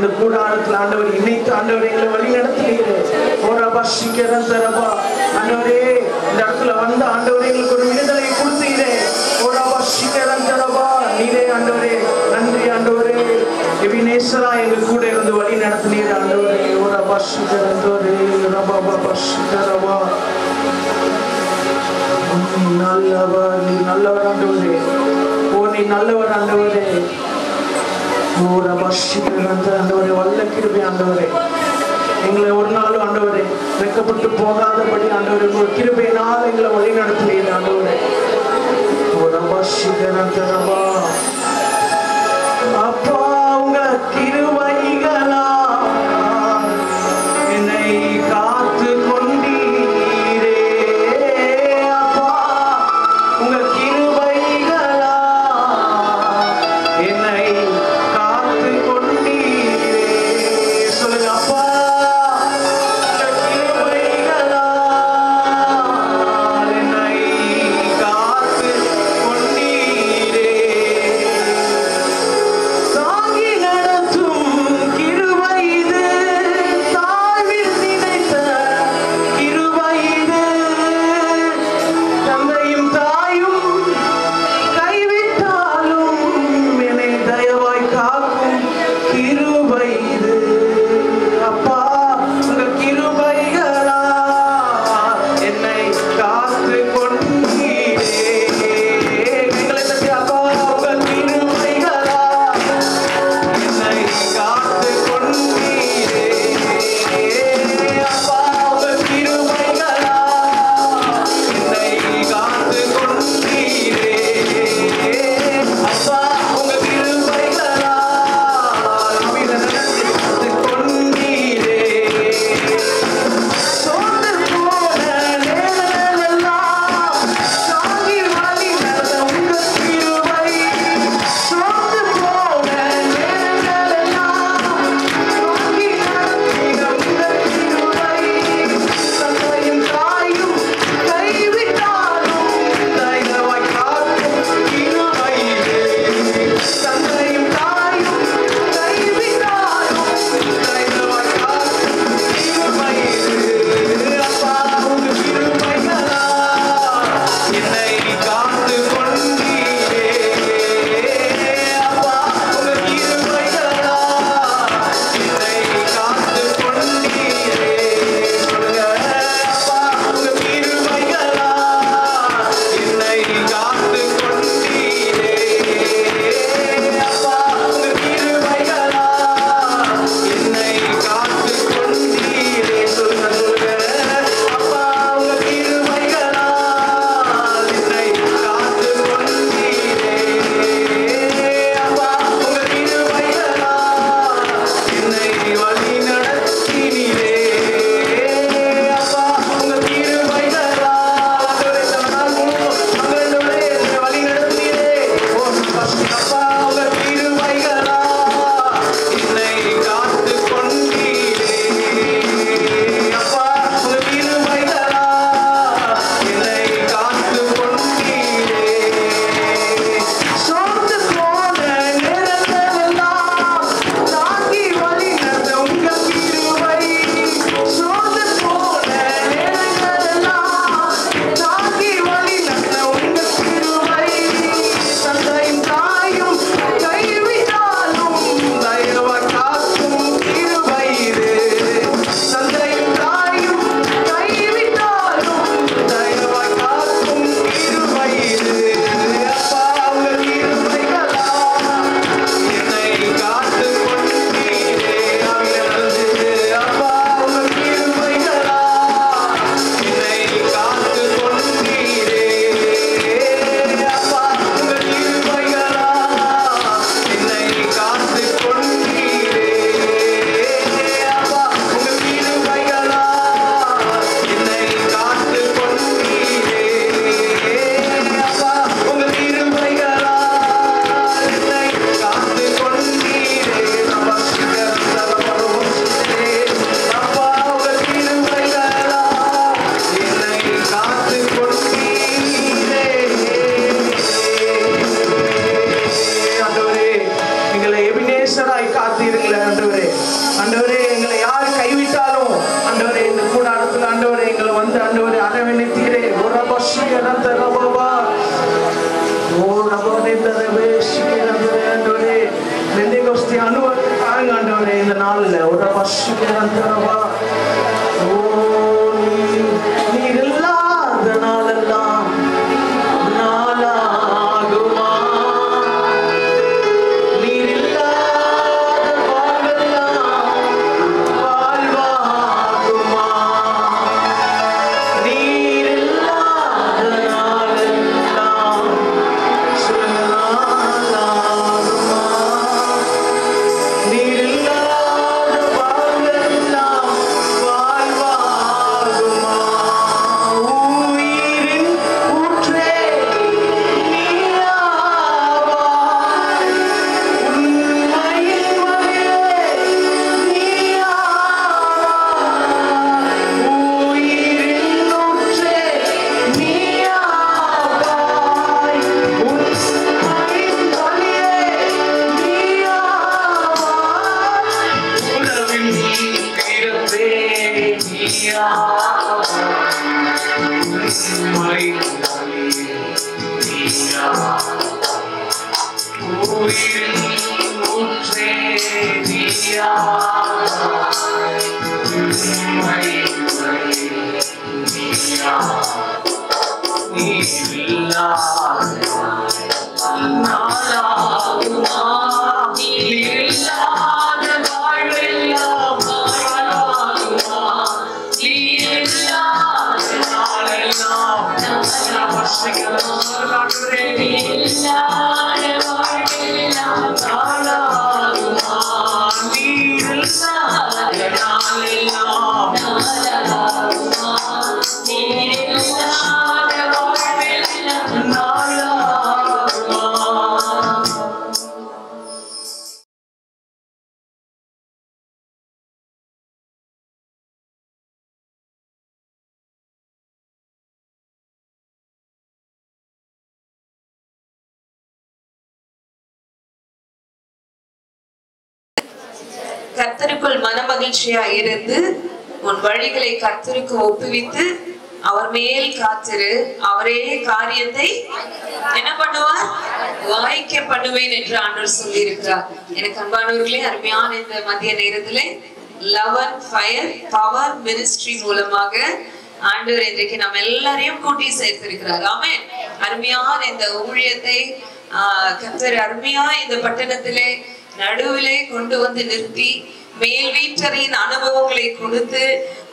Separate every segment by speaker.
Speaker 1: இந்த கூடாரத்தில் ஆண்டவர் இணைத்து ஆண்டவர் எங்களை வழி நடத்துகிறீரே. ஓரபா சீக்கிரம் தரபா ஆண்டவரே, இந்த இடத்துல வந்து ஆண்டவரே எங்களுக்கு ஒரு விடுதலை கொடுத்தீரே. ஓரபா சீக்கிரம் தரபா நீரே ஆண்டவரே, நன்றி ஆண்டவரே. எபினேசரா எங்கள் கூட இருந்து வழி நடத்தினீர் ஆண்டவரே. ஓரபா சீக்கிரம் தோரே ரபா சீக்கிரபா. நல்லவர், நீ நல்லவர் ஆண்டவரே. ஓ நீ நல்லவர் ஆண்டவரே. ஆண்டவரே வல்ல கிருபை ஆண்டவரே, எங்களை ஒரு நாளும் ஆண்டவரே வெட்கப்பட்டு போகாதபடி ஆண்டவரே உங்கள் கிருபையினால் எங்களை வழி நடத்துவீர் ஆண்டவரே. அப்பா உங்க கிருபைகளா என்னை காத்து கொண்டீரே. அப்பா உங்க கிருபைகளா என்னை தரவே ஆண்டவரே பெந்தேகோஸ்தே அனுபவத்தை தாங்க ஆண்டவரே இந்த நாள்ல ஒரு பசுக்கிறேன் தரவா. ஓ நீர் இல்லாத நாளெல்லாம் நாளாகுமா? நீர் இல்லாத வாழ்வெல்லாம் வாழ்வாகுமா? நீர் இல்லாத நாளெல்லாம் நாளாகுமா? நீர் இல்லாத வாழ்வெல்லாம் வாழ்வாகுமா? உயிரின் ஊற்றே நீயாவாய், உண்மையின் வழியே நீயாவாய். உயிரின் ஊற்றே நீயாவாய், உண்மையின் வழியே நீயாவாய். உறவின் பிறப்பே நீயாவாய், உண்மையின் வழியே நீயாவாய். உயிரின் ஊற்றே நீயாவாய், உண்மையின் வழியே நீயாவாய். நீர் இல்லாத நாளாகுமா? நீர் இல்லாத வாழ்வெல்லாம் வாழ்வாகுமா? நீர் இல்லாத நாளெல்லாம் வசிக்கிறேன். நீர் இல்லாத வாழ்வெல்லாம் நாளாகுமா? நீர் இல்லாத நாளெல்லாம் நாளாகுமா? நீர் இல்லாத வாழ்வெல்லாம் நாளாகுமா?
Speaker 2: கர்த்தருக்குள் மனமகிழ்ச்சியா இருந்து உன் வழிகளை கர்த்தருக்கு ஒப்புவித்து அவர் மேல் காத்திரு, அவரே காரியத்தை என்ன பண்ணுவார்? வாய்க்க பண்ணுவேன் என்று ஆண்டவர் சொல்லி இருக்கிறார். எனக்கு அன்பானவர்களே, அருமையான இந்த மதிய நேரத்திலே love and fire power ministry மூலமாக ஆண்டவர் இன்றைக்கு நம்ம எல்லாரையும் கூட்டி சேர்த்திருக்கிறார். ஆமென். அருமையான இந்த ஊழியத்தை கர்த்தர் அருமையா இந்த பட்டணத்திலே நடுவிலே கொண்டு வந்து நிறுத்தி மேல் வீட்டரின் அனுபவங்களை கொடுத்து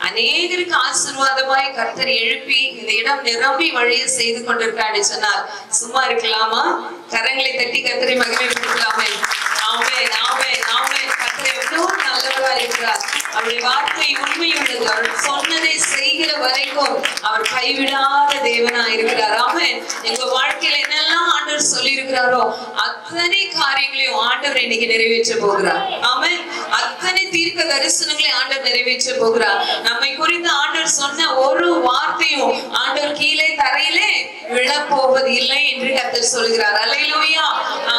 Speaker 2: அநேகருக்கு ஆசீர்வாதமாய் கர்த்தர் எழுப்பி இந்த இடம் நிரம்பி வழியை செய்து கொண்டிருக்கான்னு சொன்னார். சும்மா இருக்கலாமா? கரங்களை தட்டி கர்த்தரை மகிமைப்படுத்தலாமே. ஆமென், ஆமென், ஆமென். கர்த்தர் எவ்வளவு நல்லவரா இருக்கிறார். அவருடைய வார்த்தை உண்மை உள்ளது. அவர் சொன்னதை செய்கிற வரைக்கும் அவர் கைவிடாத தேவனா இருக்கிறார். ஆமென். எங்க வாழ்க்கையில என்னெல்லாம் ஆண்டவர் சொல்லி இருக்கிறாரோ அத்தனை காரியங்களையும் ஆண்டவர் இன்னைக்கு நிறைவேற்ற போகிறார். ஆமென். அத்தனை தீர்க்க தரிசனங்களை ஆண்டவர் நிறைவேற்ற போகிறார். நம்மை குறித்து ஆண்டவர் சொன்ன ஒரு வார்த்தையும் ஆண்டவர் கீழே தரையிலே விழப்போவது இல்லை என்று கர்த்தர் சொல்கிறார். அல்லேலூயா.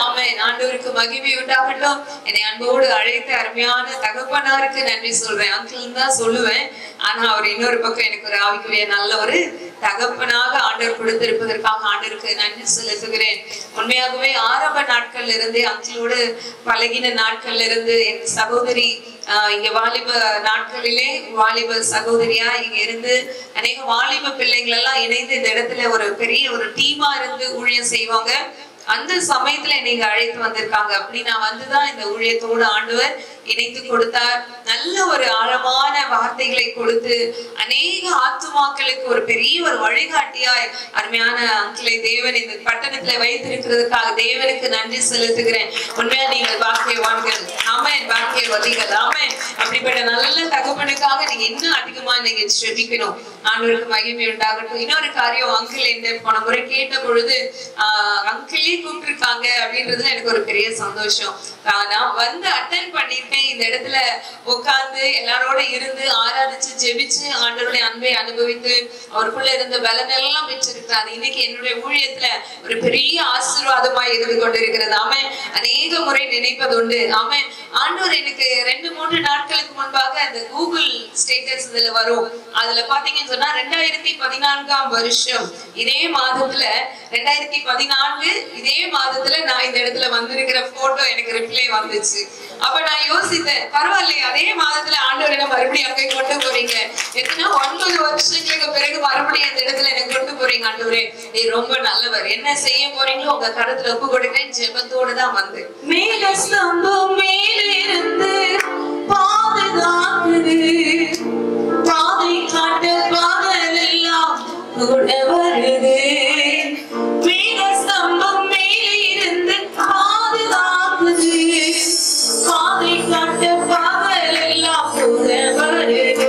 Speaker 2: ஆமென். ஆண்டவருக்கு மகிமை உண்டாகட்டும். என்னை அன்போடு அழைத்த அருமையான தகப்பனாருக்கு நன்றி சொல்றேன். அங்கிள் தான் சொல்லுவேன். ஆனா அவர் இன்னொரு பக்கம் எனக்கு ஒரு ஆவிக்குரிய நல்ல ஒரு தகப்பனாக ஆண்டவர் கொடுத்திருப்பதற்காக ஆண்டவருக்கு நன்றி செலுத்துகிறேன். உண்மையாகவே ஆரம்ப நாட்கள்ல இருந்து அங்கிளோடு பழகின நாட்கள்ல இருந்து என் சகோதரி இங்க வாலிப நாட்களிலே வாலிப சகோதரியா இங்க இருந்து அநேக வாலிப பிள்ளைகள் எல்லாம் இணைந்து இந்த இடத்துல ஒரு பெரிய ஒரு டீமா இருந்து ஊழியம் செய்வாங்க. அந்த சமயத்துல நீங்க அழைத்து வந்திருக்காங்க. அப்படி நான் வந்துதான் இந்த ஊழியத்தோடு ஆண்டவர் இணைத்து கொடுத்தார். நல்ல ஒரு ஆழமான வார்த்தைகளை கொடுத்து அநேக ஆத்துமாக்களுக்கு ஒரு பெரிய ஒரு வழிகாட்டியாய் அருமையான அங்கிளை தேவன் இந்த பட்டணத்துல வைத்திருக்கிறதுக்காக தேவனுக்கு நன்றி செலுத்துகிறேன். உண்மையா நீங்கள் பாக்கியவான்கள். ஆமென். பாக்கியவதிகள். ஆமென். அப்படிப்பட்ட நல்ல தகப்பனுக்காக நீங்க இன்னும் அதிகமா நீங்க ஜெபிக்கணும். ஆண்டவருக்கு மகிமை உண்டாகட்டும். இன்னொரு காரியம், அங்கிள் இந்த போன முறை கேட்ட பொழுது அங்கிளே கூப்பிட்டுருக்காங்க அப்படின்றதுல எனக்கு ஒரு பெரிய சந்தோஷம். நான் வந்து அட்டென்ட் பண்ணிருக்கேன். இந்த இடத்துல உட்கார்ந்து எல்லாரோட இருந்து ஆராதிச்சு ஜெபிச்சு ஆண்டவருடைய அன்பை அனுபவித்து அவருக்குள்ள இருந்த பலன் எல்லாம் பெற்றிருக்கிறார். இன்னைக்கு என்னுடைய ஊழியத்துல ஒரு பெரிய ஆசீர்வாதமாய் இருந்து கொண்டிருக்கிறது. ஆமென். அநேக முறை நினைப்பது உண்டு. ஆமென். ஆண்டவர் எனக்கு 2-3 நாட்களுக்கு முன்பாக அந்த கூகுள் ஸ்டேட்டஸ் இதுல வரும். அதுல பாத்தீங்கன்னு சொன்னா 2014ஆம் வருஷம் இதே மாதத்துல 2014 இதே மாதத்துல நான் இந்த இடத்துல வந்திருக்கிற போட்டோ எனக்கு ரிப்ளை வந்துச்சு. அப்ப நான் யோசித்தேன், பரவாயில்லையே அதே மாதத்துல ஆண்டவர் என்ன மறுபடியும் அங்கே கொண்டு போறீங்க, எத்தனை 9 வருஷங்களுக்கு பிறகு மறுபடியும் அந்த இடத்துல என்ன கொண்டு போறீங்க ஆண்டவரே, நீ ரொம்ப நல்லவர், என்ன செய்ய போறீங்களோ உங்க கருத்துல ஒப்பு கொடுக்கிறேன் ஜெபத்தோடு தான் வந்து. மேல ஸ்தம்பம் மேலிருந்து பாதுகாக்குது, பாதை காட்ட பாதலெல்லாம் கூட வருது. மேல ஸ்தம்பம் மேலிருந்து பாதுகாக்குது, பாதை காட்ட பாதலெல்லாம் கூட வருது.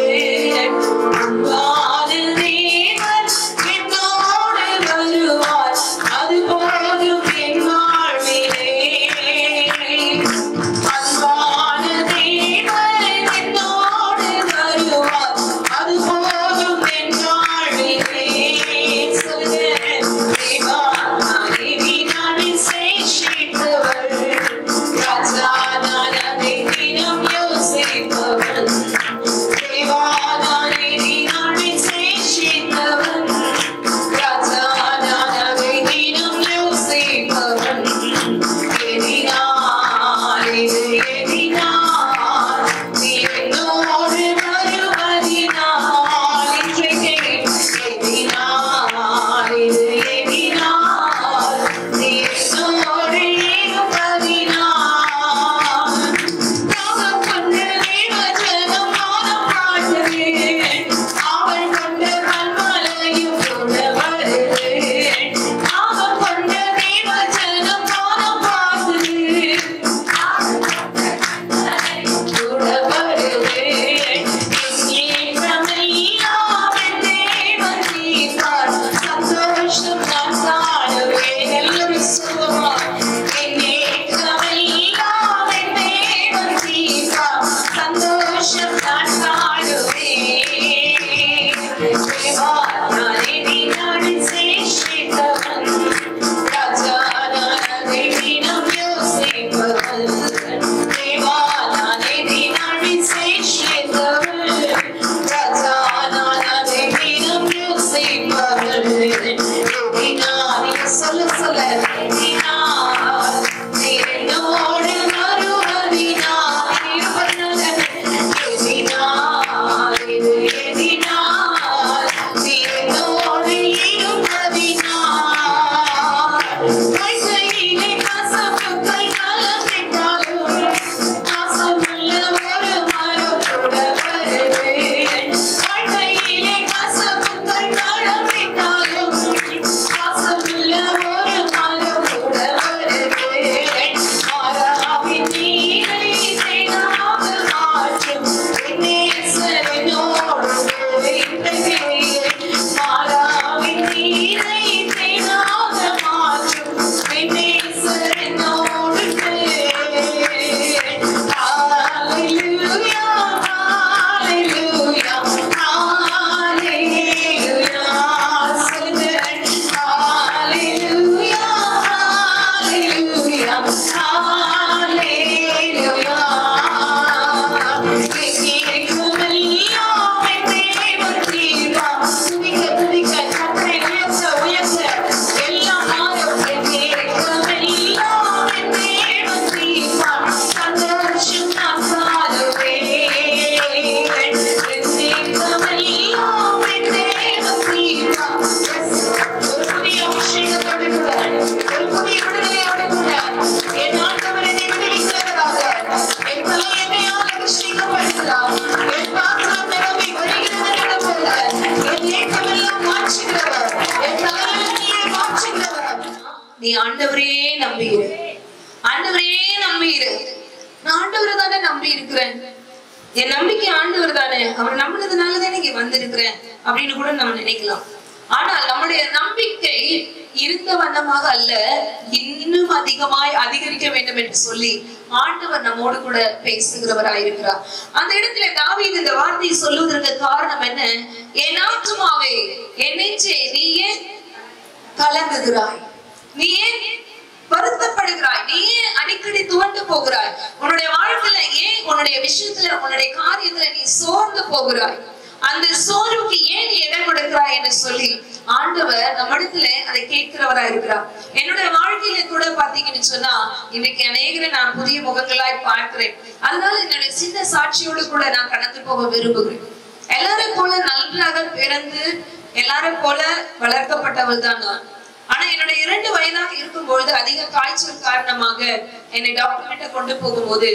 Speaker 2: நீ ஆண்டவரையே நம்பிரு, ஆண்டவரையே நம்பிரு. நான் ஆண்டவரை தானே நம்பி இருக்கிறேன், என் நம்பிக்கை ஆண்டவர் தானே, அவர் நம்பினதுனாலதான் இங்க வந்திருக்கிறேன் அப்படின்னு கூட நம்ம நினைக்கலாம். ஆனால் நம்முடைய நம்பிக்கை இருந்த வண்ணமாக அல்ல, இன்னும் அதிகமாய் அதிகரிக்க வேண்டும் என்று சொல்லி ஆண்டவர் நம்மோடு கூட பேசுகிறவராயிருக்கிறார். அந்த இடத்துல தாவீது இந்த வார்த்தையை சொல்லுவதற்கு காரணம் என்ன? என் ஆத்துமாவே என் நெஞ்சே நீ ஏன் கலங்குகிறாய், நீ ஏன் வருத்தப்படுகிறாய், நீ ஏன் அடிக்கடி துவண்டு போகிறாய், உன்னுடைய வாழ்க்கையில நீ சோர்ந்து போகிறாய், அந்த சோர்வுக்கு ஏன் நீ இடம் கொடுக்கிறாய் என்று சொல்லி ஆண்டவர் நம்மிடத்துல அதை கேட்கிறவரா இருக்கிறார். என்னுடைய வாழ்க்கையில கூட பாத்தீங்கன்னு சொன்னா இன்னைக்கு அநேகரை நான் புதிய முகங்களாய் பார்க்கிறேன். அதனால என்னுடைய சின்ன சாட்சியோடு கூட நான் கடந்து போக விரும்புகிறேன். எல்லாரும் போல நன்றாக பிறந்து எல்லாரும் போல வளர்க்கப்பட்டவள் தான் நான். ஆனா என்னுடைய 2 வயதாக இருக்கும்பொழுது அதிக காய்ச்சல் காரணமாக என்னை டாக்டர் கிட்ட கொண்டு போகும்போது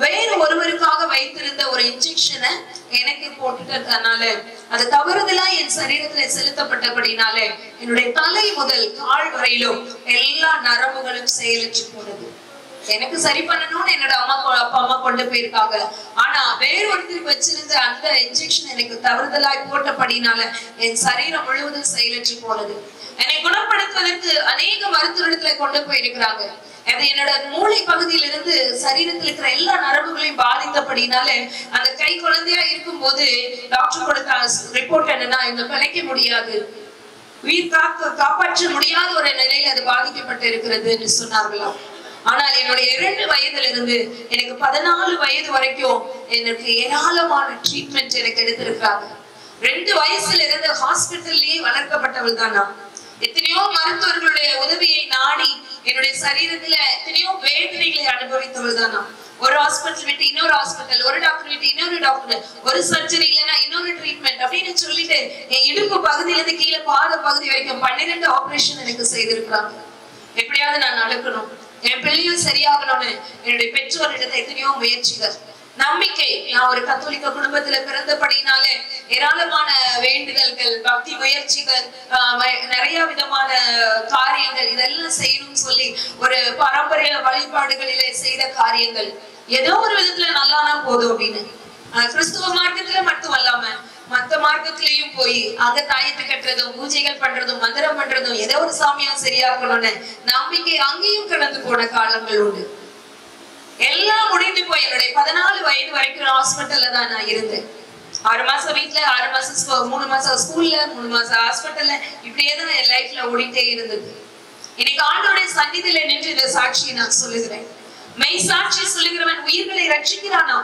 Speaker 2: வேறு ஒருவருக்காக வைத்திருந்த ஒரு இன்ஜெக்ஷனை எனக்கு போட்டுட்டதுனால அது தவறுதலா என் சரீரத்துல செலுத்தப்பட்டபடினால என்னுடைய தலை முதல் கால் வரையிலும் எல்லா நரம்புகளும் செயலற்று போனது. எனக்கு சரி பண்ணணும்னு என்னோட அப்பா அம்மா கொண்டு போயிருக்காங்க. ஆனா வேறு ஒருத்தர் வச்சிருந்த அந்த இன்ஜெக்ஷன் எனக்கு தவறுதலாய் போட்டபடினால என் சரீரம் முழுவதும் செயலற்று போனது. என்னை குணப்படுத்துவதற்கு அநேக மருத்துவத்துல கொண்டு போயிருக்கிறாங்க. அது என்னோட மூளை பகுதியிலிருந்து சரீரத்தில் இருக்கிற எல்லா நரம்புகளையும் பாதித்தபடினால அந்த கை குழந்தையா இருக்கும் போது டாக்டர் கொடுத்த ரிப்போர்ட் என்னன்னா, இந்த பிழைக்க முடியாது, உயிர் காப்பாற்ற முடியாத ஒரு நிலையில் அது பாதிக்கப்பட்டு இருக்கிறது என்று சொன்னார்களாம். ஆனால் என்னுடைய 2 வயதிலிருந்து எனக்கு 14 வயது வரைக்கும் எனக்கு ஏராளமான ட்ரீட்மெண்ட் எனக்கு எடுத்திருக்காங்க. 2 வயசுல இருந்து ஹாஸ்பிட்டல்லயே வளர்க்கப்பட்டவள் தான் நான். எத்தனையோ மருத்துவர்களுடைய உதவியை நாடி என்னுடைய சரீரத்துல எத்தனையோ வேதனைகளை அனுபவித்தவள் தான் நான். ஒரு ஹாஸ்பிட்டல் விட்டு இன்னொரு ஹாஸ்பிட்டல், ஒரு டாக்டர் விட்டு இன்னொரு டாக்டர், ஒரு சர்ஜரி இல்லைன்னா இன்னொரு ட்ரீட்மெண்ட் அப்படின்னு சொல்லிட்டு என் இடுப்பு பகுதியில இருந்து கீழே பாத பகுதி வரைக்கும் 12 ஆபரேஷன் எனக்கு செய்திருக்கிறாங்க. எப்படியாவது நான் நடக்கணும், என் பிள்ளையும் சரியாகணும்னு என்னுடைய பெற்றோரிடத்தை எத்தனையோ முயற்சிகள், நம்பிக்கை. நான் ஒரு கத்தோலிக்க குடும்பத்துல பிறந்தபடினாலே ஏராளமான வேண்டுதல்கள், பக்தி முயற்சிகள், நிறைய விதமான காரியங்கள் இதெல்லாம் செய்யணும்னு சொல்லி ஒரு பாரம்பரிய வழிபாடுகளிலே செய்த காரியங்கள் ஏதோ ஒரு விதத்துல நல்லானா போதும் அப்படின்னு கிறிஸ்துவ மார்க்கத்துல மட்டும் அல்லாம மத்த மார்க்கத்திலையும் போய் அங்க தாயத்து கட்டுறதும், பூஜைகள் பண்றதும், மந்திரம் பண்றதும், ஏதோ ஒரு சாமியம் சரியாக்கணும்னு நம்பிக்கை அங்கேயும் கடந்து போன காலங்கள் உண்டு. எல்லாம் முடிந்து போய் என்னுடைய 14 வயது வரைக்கும் ஹாஸ்பிட்டல்ல தான் நான் இருந்தேன். 6 மாசம் வீட்டுல, 6 மாசம் 3 மாசம் ஸ்கூல்ல, 3 மாசம் ஹாஸ்பிட்டல்ல, இப்படியேதான் என் லைஃப்ல ஓடிட்டே இருந்தது. இன்னைக்கு ஆண்டவருடைய சந்நிதியில நின்று இந்த சாட்சியை நான் சொல்லுகிறேன். மெய் சாட்சி சொல்லுகிறவன் உயிர்களை ரட்சிக்கிறானா,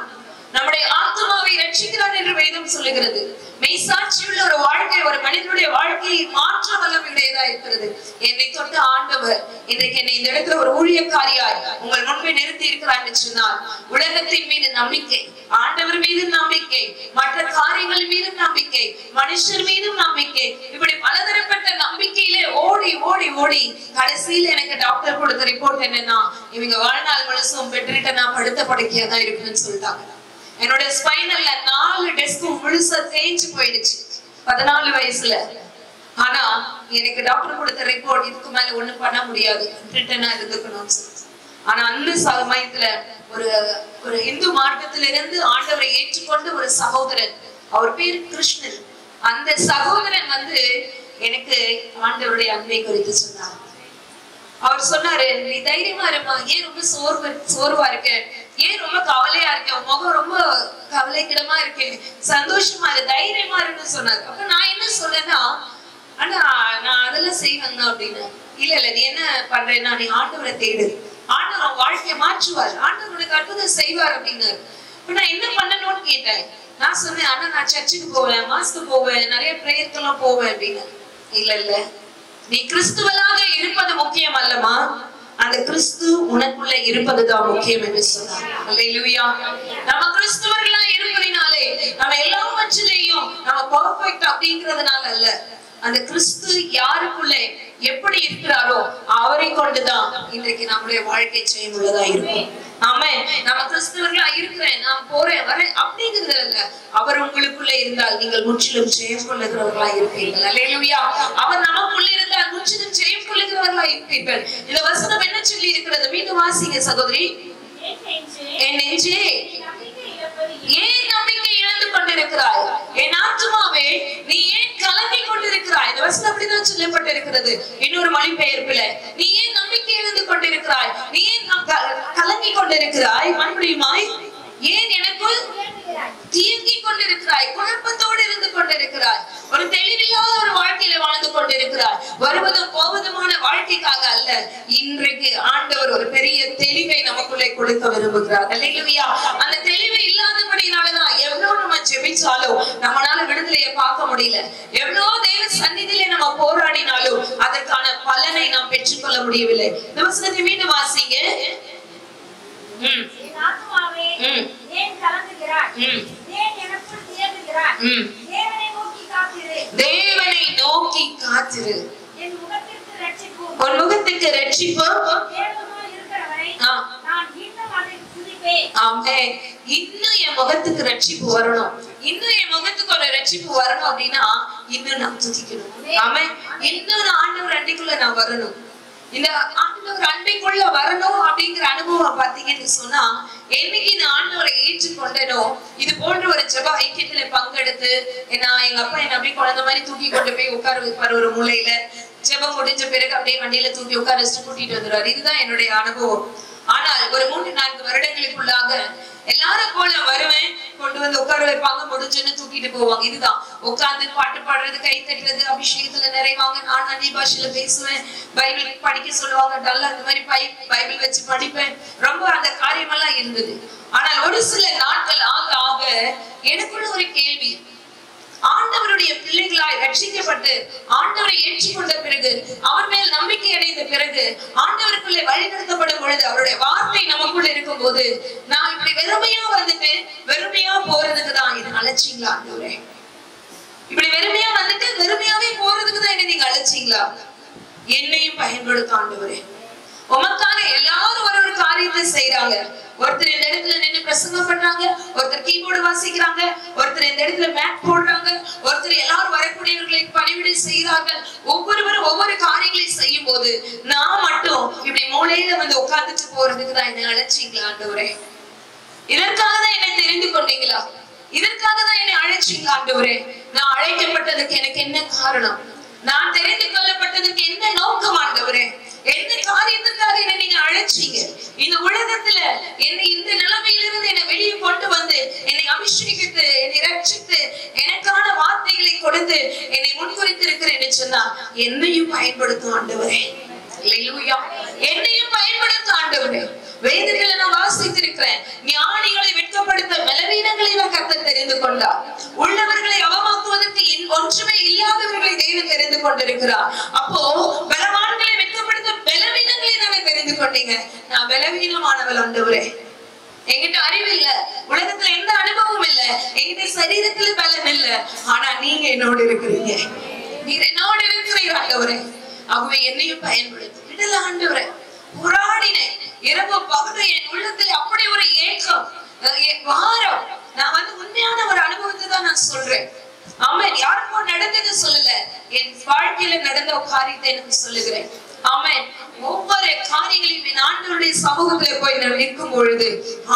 Speaker 2: நம்முடைய ஆத்மாவை ரட்சிக்கிறான் என்று வேதம் சொல்லுகிறது. மெய் சாட்சியுள்ள ஒரு வாழ்க்கை ஒரு மனிதனுடைய வாழ்க்கையை மாற்ற வல்லமையுடையதா இருக்கிறது. என்னை தொட்ட ஆண்டவர் இன்றைக்கு என்னை இந்த இடத்துல ஒரு ஊழியக்காரியாய் உங்கள் முன்பே நிறுத்தி இருக்கிறார் என்று சொன்னால், உலகத்தின் மீது நம்பிக்கை, ஆண்டவர் மீது நம்பிக்கை, மற்ற காரியங்கள் மீது நம்பிக்கை, மனுஷர் மீதும் நம்பிக்கை, இப்படி பலதரப்பட்ட நம்பிக்கையிலே ஓடி ஓடி ஓடி கடைசியில எனக்கு டாக்டர் கொடுத்த ரிப்போர்ட் என்னன்னா, இவங்க வாழ்நாள் முழுசும் பெற்றுட்டு நான் படுத்த படுக்கையா தான் இருக்குன்னு சொல்லிட்டாங்க. என்னோட ஸ்பைனல்ல 4 டிஸ்கும் முழுசா தேஞ்சு போயிடுச்சு 14 வயசுல. ஆனா எனக்கு டாக்டர் கொடுத்த ரிப்போர்ட் இதுக்கு மேல ஒண்ணும் பண்ண முடியாது, ரிட்டனா இருந்துக்கணும்னு சொல்லி. ஆனா அந்த சமயத்துல ஒரு இந்து மார்க்கத்திலிருந்து ஆண்டவரை ஏற்றுக்கொண்டு ஒரு சகோதரன், அவர் பேர் கிருஷ்ணன், அந்த சகோதரன் எனக்கு ஆண்டவருடைய அன்பை குறித்து சொன்னார். அவர் சொன்னாரு, நீ தைரியமா இருமா, ஏன் ரொம்ப சோர்வா இருக்க, ஏன் ரொம்ப கவலையா இருக்க, முகம் ரொம்ப கவலைக்கிடமா இருக்கு, சந்தோஷமா இரு, தைரியமா இருக்குன்னு சொன்னாரு. அப்ப நான் என்ன சொன்னேன்னா, ஆனா நான் அதெல்லாம் செய்வேன் அப்படின்னு. இல்ல நீ என்ன பண்றேன்னா, நீ ஆண்டவரை தேடு, ஆண்டவர் வாழ்க்கையை மாற்றுவார், ஆண்டவர் உனக்கு அற்புதம் செய்வார் அப்படின்னாரு. இப்ப நான் என்ன பண்ணணும்னு கேட்டேன். நான் சொன்னேன், ஆனா நான் சர்ச்சுக்கு போவேன், மாஸ்க்கு போவேன், நிறைய பிரேயர்க்கெல்லாம் போவேன் அப்படின்னு. இல்ல நீ கிறிஸ்துவலாக இருப்பது முக்கியம் அல்லமா, அந்த கிறிஸ்து உனக்குள்ள இருப்பதுதான் முக்கியம் என்று சொன்னார். அல்லேலூயா. நம்ம கிறிஸ்துவர்களா இருப்பதினாலே நம்ம எல்லாவற்றிலையும் நம்ம பெர்ஃபெக்ட் அப்படிங்கிறதுனால அல்ல, அந்த கிறிஸ்து யாருக்குள்ள எப்படி இருக்கிறாரோ அவரை கொண்டுதான் இன்றைக்கு நம்முடைய வாழ்க்கை ஜெயம் உள்ளதா இருக்கும். ஆமென். நம்ம கிறிஸ்தவர்களா இருக்கிறேன், நான் போறேன் வரேன் அப்படிங்கிறது அல்ல, அவர் உங்களுக்குள்ள இருந்தால் நீங்கள் முற்றிலும் ஜெயம் கொள்ளுகிறவர்களா இருப்பீர்கள். அல்லேலூயா. அவர் நமக்குள்ள இருந்தால் முற்றிலும் ஜெயம் கொள்ளுகிறவர்களா இருப்பீர்கள். இந்த வசனம் என்ன சொல்லி இருக்கிறது? மீண்டும் வாசிங்க சகோதரி. என் நெஞ்சே ஏன் நம்பிக்கை இழந்து கொண்டிருக்கிறாய், என் ஆத்துமாவே நீ ஏன் கலங்கி கொண்டிருக்கிறாய். இந்த வசனம் அப்படிதான் சொல்லப்பட்டிருக்கிறது. இன்னொரு மொழிபெயர்ப்புல, நீ ஏன் நம்பிக்கை இழந்து கொண்டிருக்கிறாய், நீ ஏன் கலங்கி கொண்டிருக்கிறாய், மறுபடியுமாய் ஏன் எனக்குள் தீங்கிக் கொண்டிருக்கிறாய், குழப்பத்தோடு இருந்து கொண்டிருக்கிறாய், ஒரு தெளிவில்லாத ஒரு வாழ்க்கையில வாழ்ந்து கொண்டிருக்கிறாய். வருவதும் போவதுமான வாழ்க்கைக்காக அல்ல, இன்றைக்கு ஆண்டவர் ஒரு பெரிய தெளிவை நமக்குள்ளே கொடுக்க விரும்புகிறார். அல்லேலூயா. அந்த தெளிவு இல்லாதபடினாலதான் எவ்வளவு நம்ம ஜெபிச்சாலும் நம்மளால விடுதலையை பார்க்க முடியல. எவ்வளவு தேவ சந்நிதியிலே நம்ம போராடினாலும் அதற்கான பலனை நாம் பெற்றுக்கொள்ள முடியவில்லை. இந்த வசனத்தை மீண்டும் வாசிங்க. தேவனை நோக்கி காத்திரு, உன் முகத்துக்கு ரட்சிப்பு. இன்னும் என் முகத்துக்கு ரட்சிப்பு வரணும், இன்னும் என் முகத்துக்கு ஒரு ரட்சிப்பு வரணும் அப்படின்னா இன்னும் நான் துதிக்கணும். ஆமென். இன்னும் நான் ஆண்டவர் அன்னைக்குள்ள நான் வரணும். இந்த ஆண்டவர் அன்னைக்குள்ள வரணும் அப்படிங்கிற அனுபவம் பாத்தீங்கன்னு சொன்னா, என்னைக்கு நான் ஆண்டவரை ஏற்றுக்கொண்டனோ இது போன்ற ஒரு ஜெப ஐக்கியத்துல பங்கெடுத்து, நான் எங்க அப்பா என்ன அப்படியே குழந்தை மாதிரி தூக்கி கொண்டு போய் உட்கார வைப்பாரு ஒரு மூலையில. ஜெபம் முடிஞ்ச பிறகு அப்படியே வண்டியில தூக்கி உட்கார வச்சுட்டு கூட்டிட்டு வந்துருவாரு. இதுதான் என்னுடைய அனுபவம். ஆனால் ஒரு 3-4 வருடங்களுக்குள்ளாக எல்லாரும் போல வருவேன், கொண்டு வந்து உட்கார வைப்பாங்க, முடிஞ்சுன்னு தூக்கிட்டு போவாங்க. இதுதான் உட்கார்ந்து பாட்டு பாடுறது, கை தட்டுறது, அபிஷேகத்துல நிறைவாங்க. நான் அந்நிய பாஷையில பேசுவேன், பைபிள் படிக்க சொல்லுவாங்க, நல்லா அந்த மாதிரி பைபிள் வச்சு படிப்பேன். ரொம்ப அந்த காரியமெல்லாம் இருந்தது. ஆனால் ஒரு சில நாட்கள் ஆக ஆக எனக்குள்ள ஒரு கேள்வி, ஆண்டவருடைய பிள்ளைகளாய் ரட்சிக்கப்பட்டு ஆண்டவரை ஏற்றுக்கொண்ட பிறகு, அவர் மேல் நம்பிக்கை அடைந்த பிறகு, ஆண்டவருக்குள்ளே வழிநடத்தப்படும் பொழுது, அவருடைய வார்த்தை நமக்குள்ள இருக்கும் போது, நான் இப்படி வெறுமையா வந்துட்டு வெறுமையா போறதுக்கு தான் இது அழைச்சிங்களா ஆண்டவரே? இப்படி வெறுமையா வந்துட்டு வெறுமையாவே போறதுக்கு தான் என்ன நீங்க அழைச்சிங்களா? என்னையும் பயன்படுத்த ஆண்டவரே. உமக்காக எல்லாரும் ஒரு காரியத்தை செய்யறாங்க. ஒருத்தர் இந்த இடத்துல நின்று பிரசங்கம் பண்றாங்க, ஒருத்தர் கீபோர்டு வாசிக்கிறாங்க, ஒருத்தர் இந்த இடத்துல மேட் போடுறாங்க, ஒருத்தர் எல்லாரும் வரக்கூடியவர்களை பணிவிடை செய்யறார்கள். ஒவ்வொருவரும் ஒவ்வொரு காரியங்களை செய்யும் போது நான் மட்டும் இப்படி மூலையில வந்து உட்கார்ந்துட்டு போறதுக்கு தான் என்ன அழைச்சிங்களா ஆண்டவரே? இதற்காக தான் என்னை தெரிந்து கொண்டீங்களா? இதற்காக தான் என்னை அழைச்சிங்களா ஆண்டவரே? நான் அழைக்கப்பட்டதுக்கு எனக்கு என்ன காரணம்? நான் தெரிந்து கொள்ளப்பட்டதுக்கு என்ன நோக்கம் ஆண்டவரே? என்ன காரியத்துக்காக என்ன நீங்க அழைச்சீங்க? இந்த உலகத்துல என்னை இந்த நிலைமையிலிருந்து என்னை வெளியே கொண்டு வந்து என்னை அபிஷேகித்து என்னை ரட்சித்து எனக்கான வார்த்தைகளை கொடுத்து என்னை முன்குறித்து இருக்கிறேன்னு சொன்னா என்னையும் பயன்படுத்தும் ஆண்டவரே. அல்லேலூயா. என்னையும் பயன்படுத்தும் ஆண்டவரே. வேதங்களை நான் வாசித்திருக்கிறேன், ஞானிகளை வெட்கப்படுத்த பலவீனங்களை கர்த்தர் தெரிந்து கொண்டார், உள்ளவர்களை அவமாக்குவதற்கு ஒன்றுமே இல்லாதவர்களை தேவன் தெரிந்து கொண்டிருக்கிறார். அப்போ பலவான்களை வெட்கப்படுத்த பலவீனங்களை நான் தெரிந்து கொண்டீங்க. நான் பலவீனமானவள் ஆண்டவரே, என்கிட்ட அறிவு இல்ல, உலகத்துல எந்த அனுபவம் இல்ல, என்கிட்ட சரீரத்துல பலன் இல்ல, ஆனா நீங்க என்னோடு இருக்கிறீங்க, நீர் என்னோடு இருக்கிறீர் ஆண்டவரே. ஆகவே என்னையும் பயன்படுத்தும். விடல ஆண்டவரே. போராடினேன் இரவு பகலும், என் உள்ளத்துல அப்படி ஒரு ஏக்கம், வாரம். நான் உண்மையான ஒரு அனுபவத்தை தான் நான் சொல்றேன். ஆமென். யாருக்கும் நடந்தது சொல்லல, என் வாழ்க்கையில நடந்த ஒரு காரியத்தை எனக்கு சொல்லுகிறேன். ஆமென். ஒவ்வொரு காரியங்களையும் என் ஆண்டவருடைய சமூகத்துல போய் நான் நிற்கும் பொழுது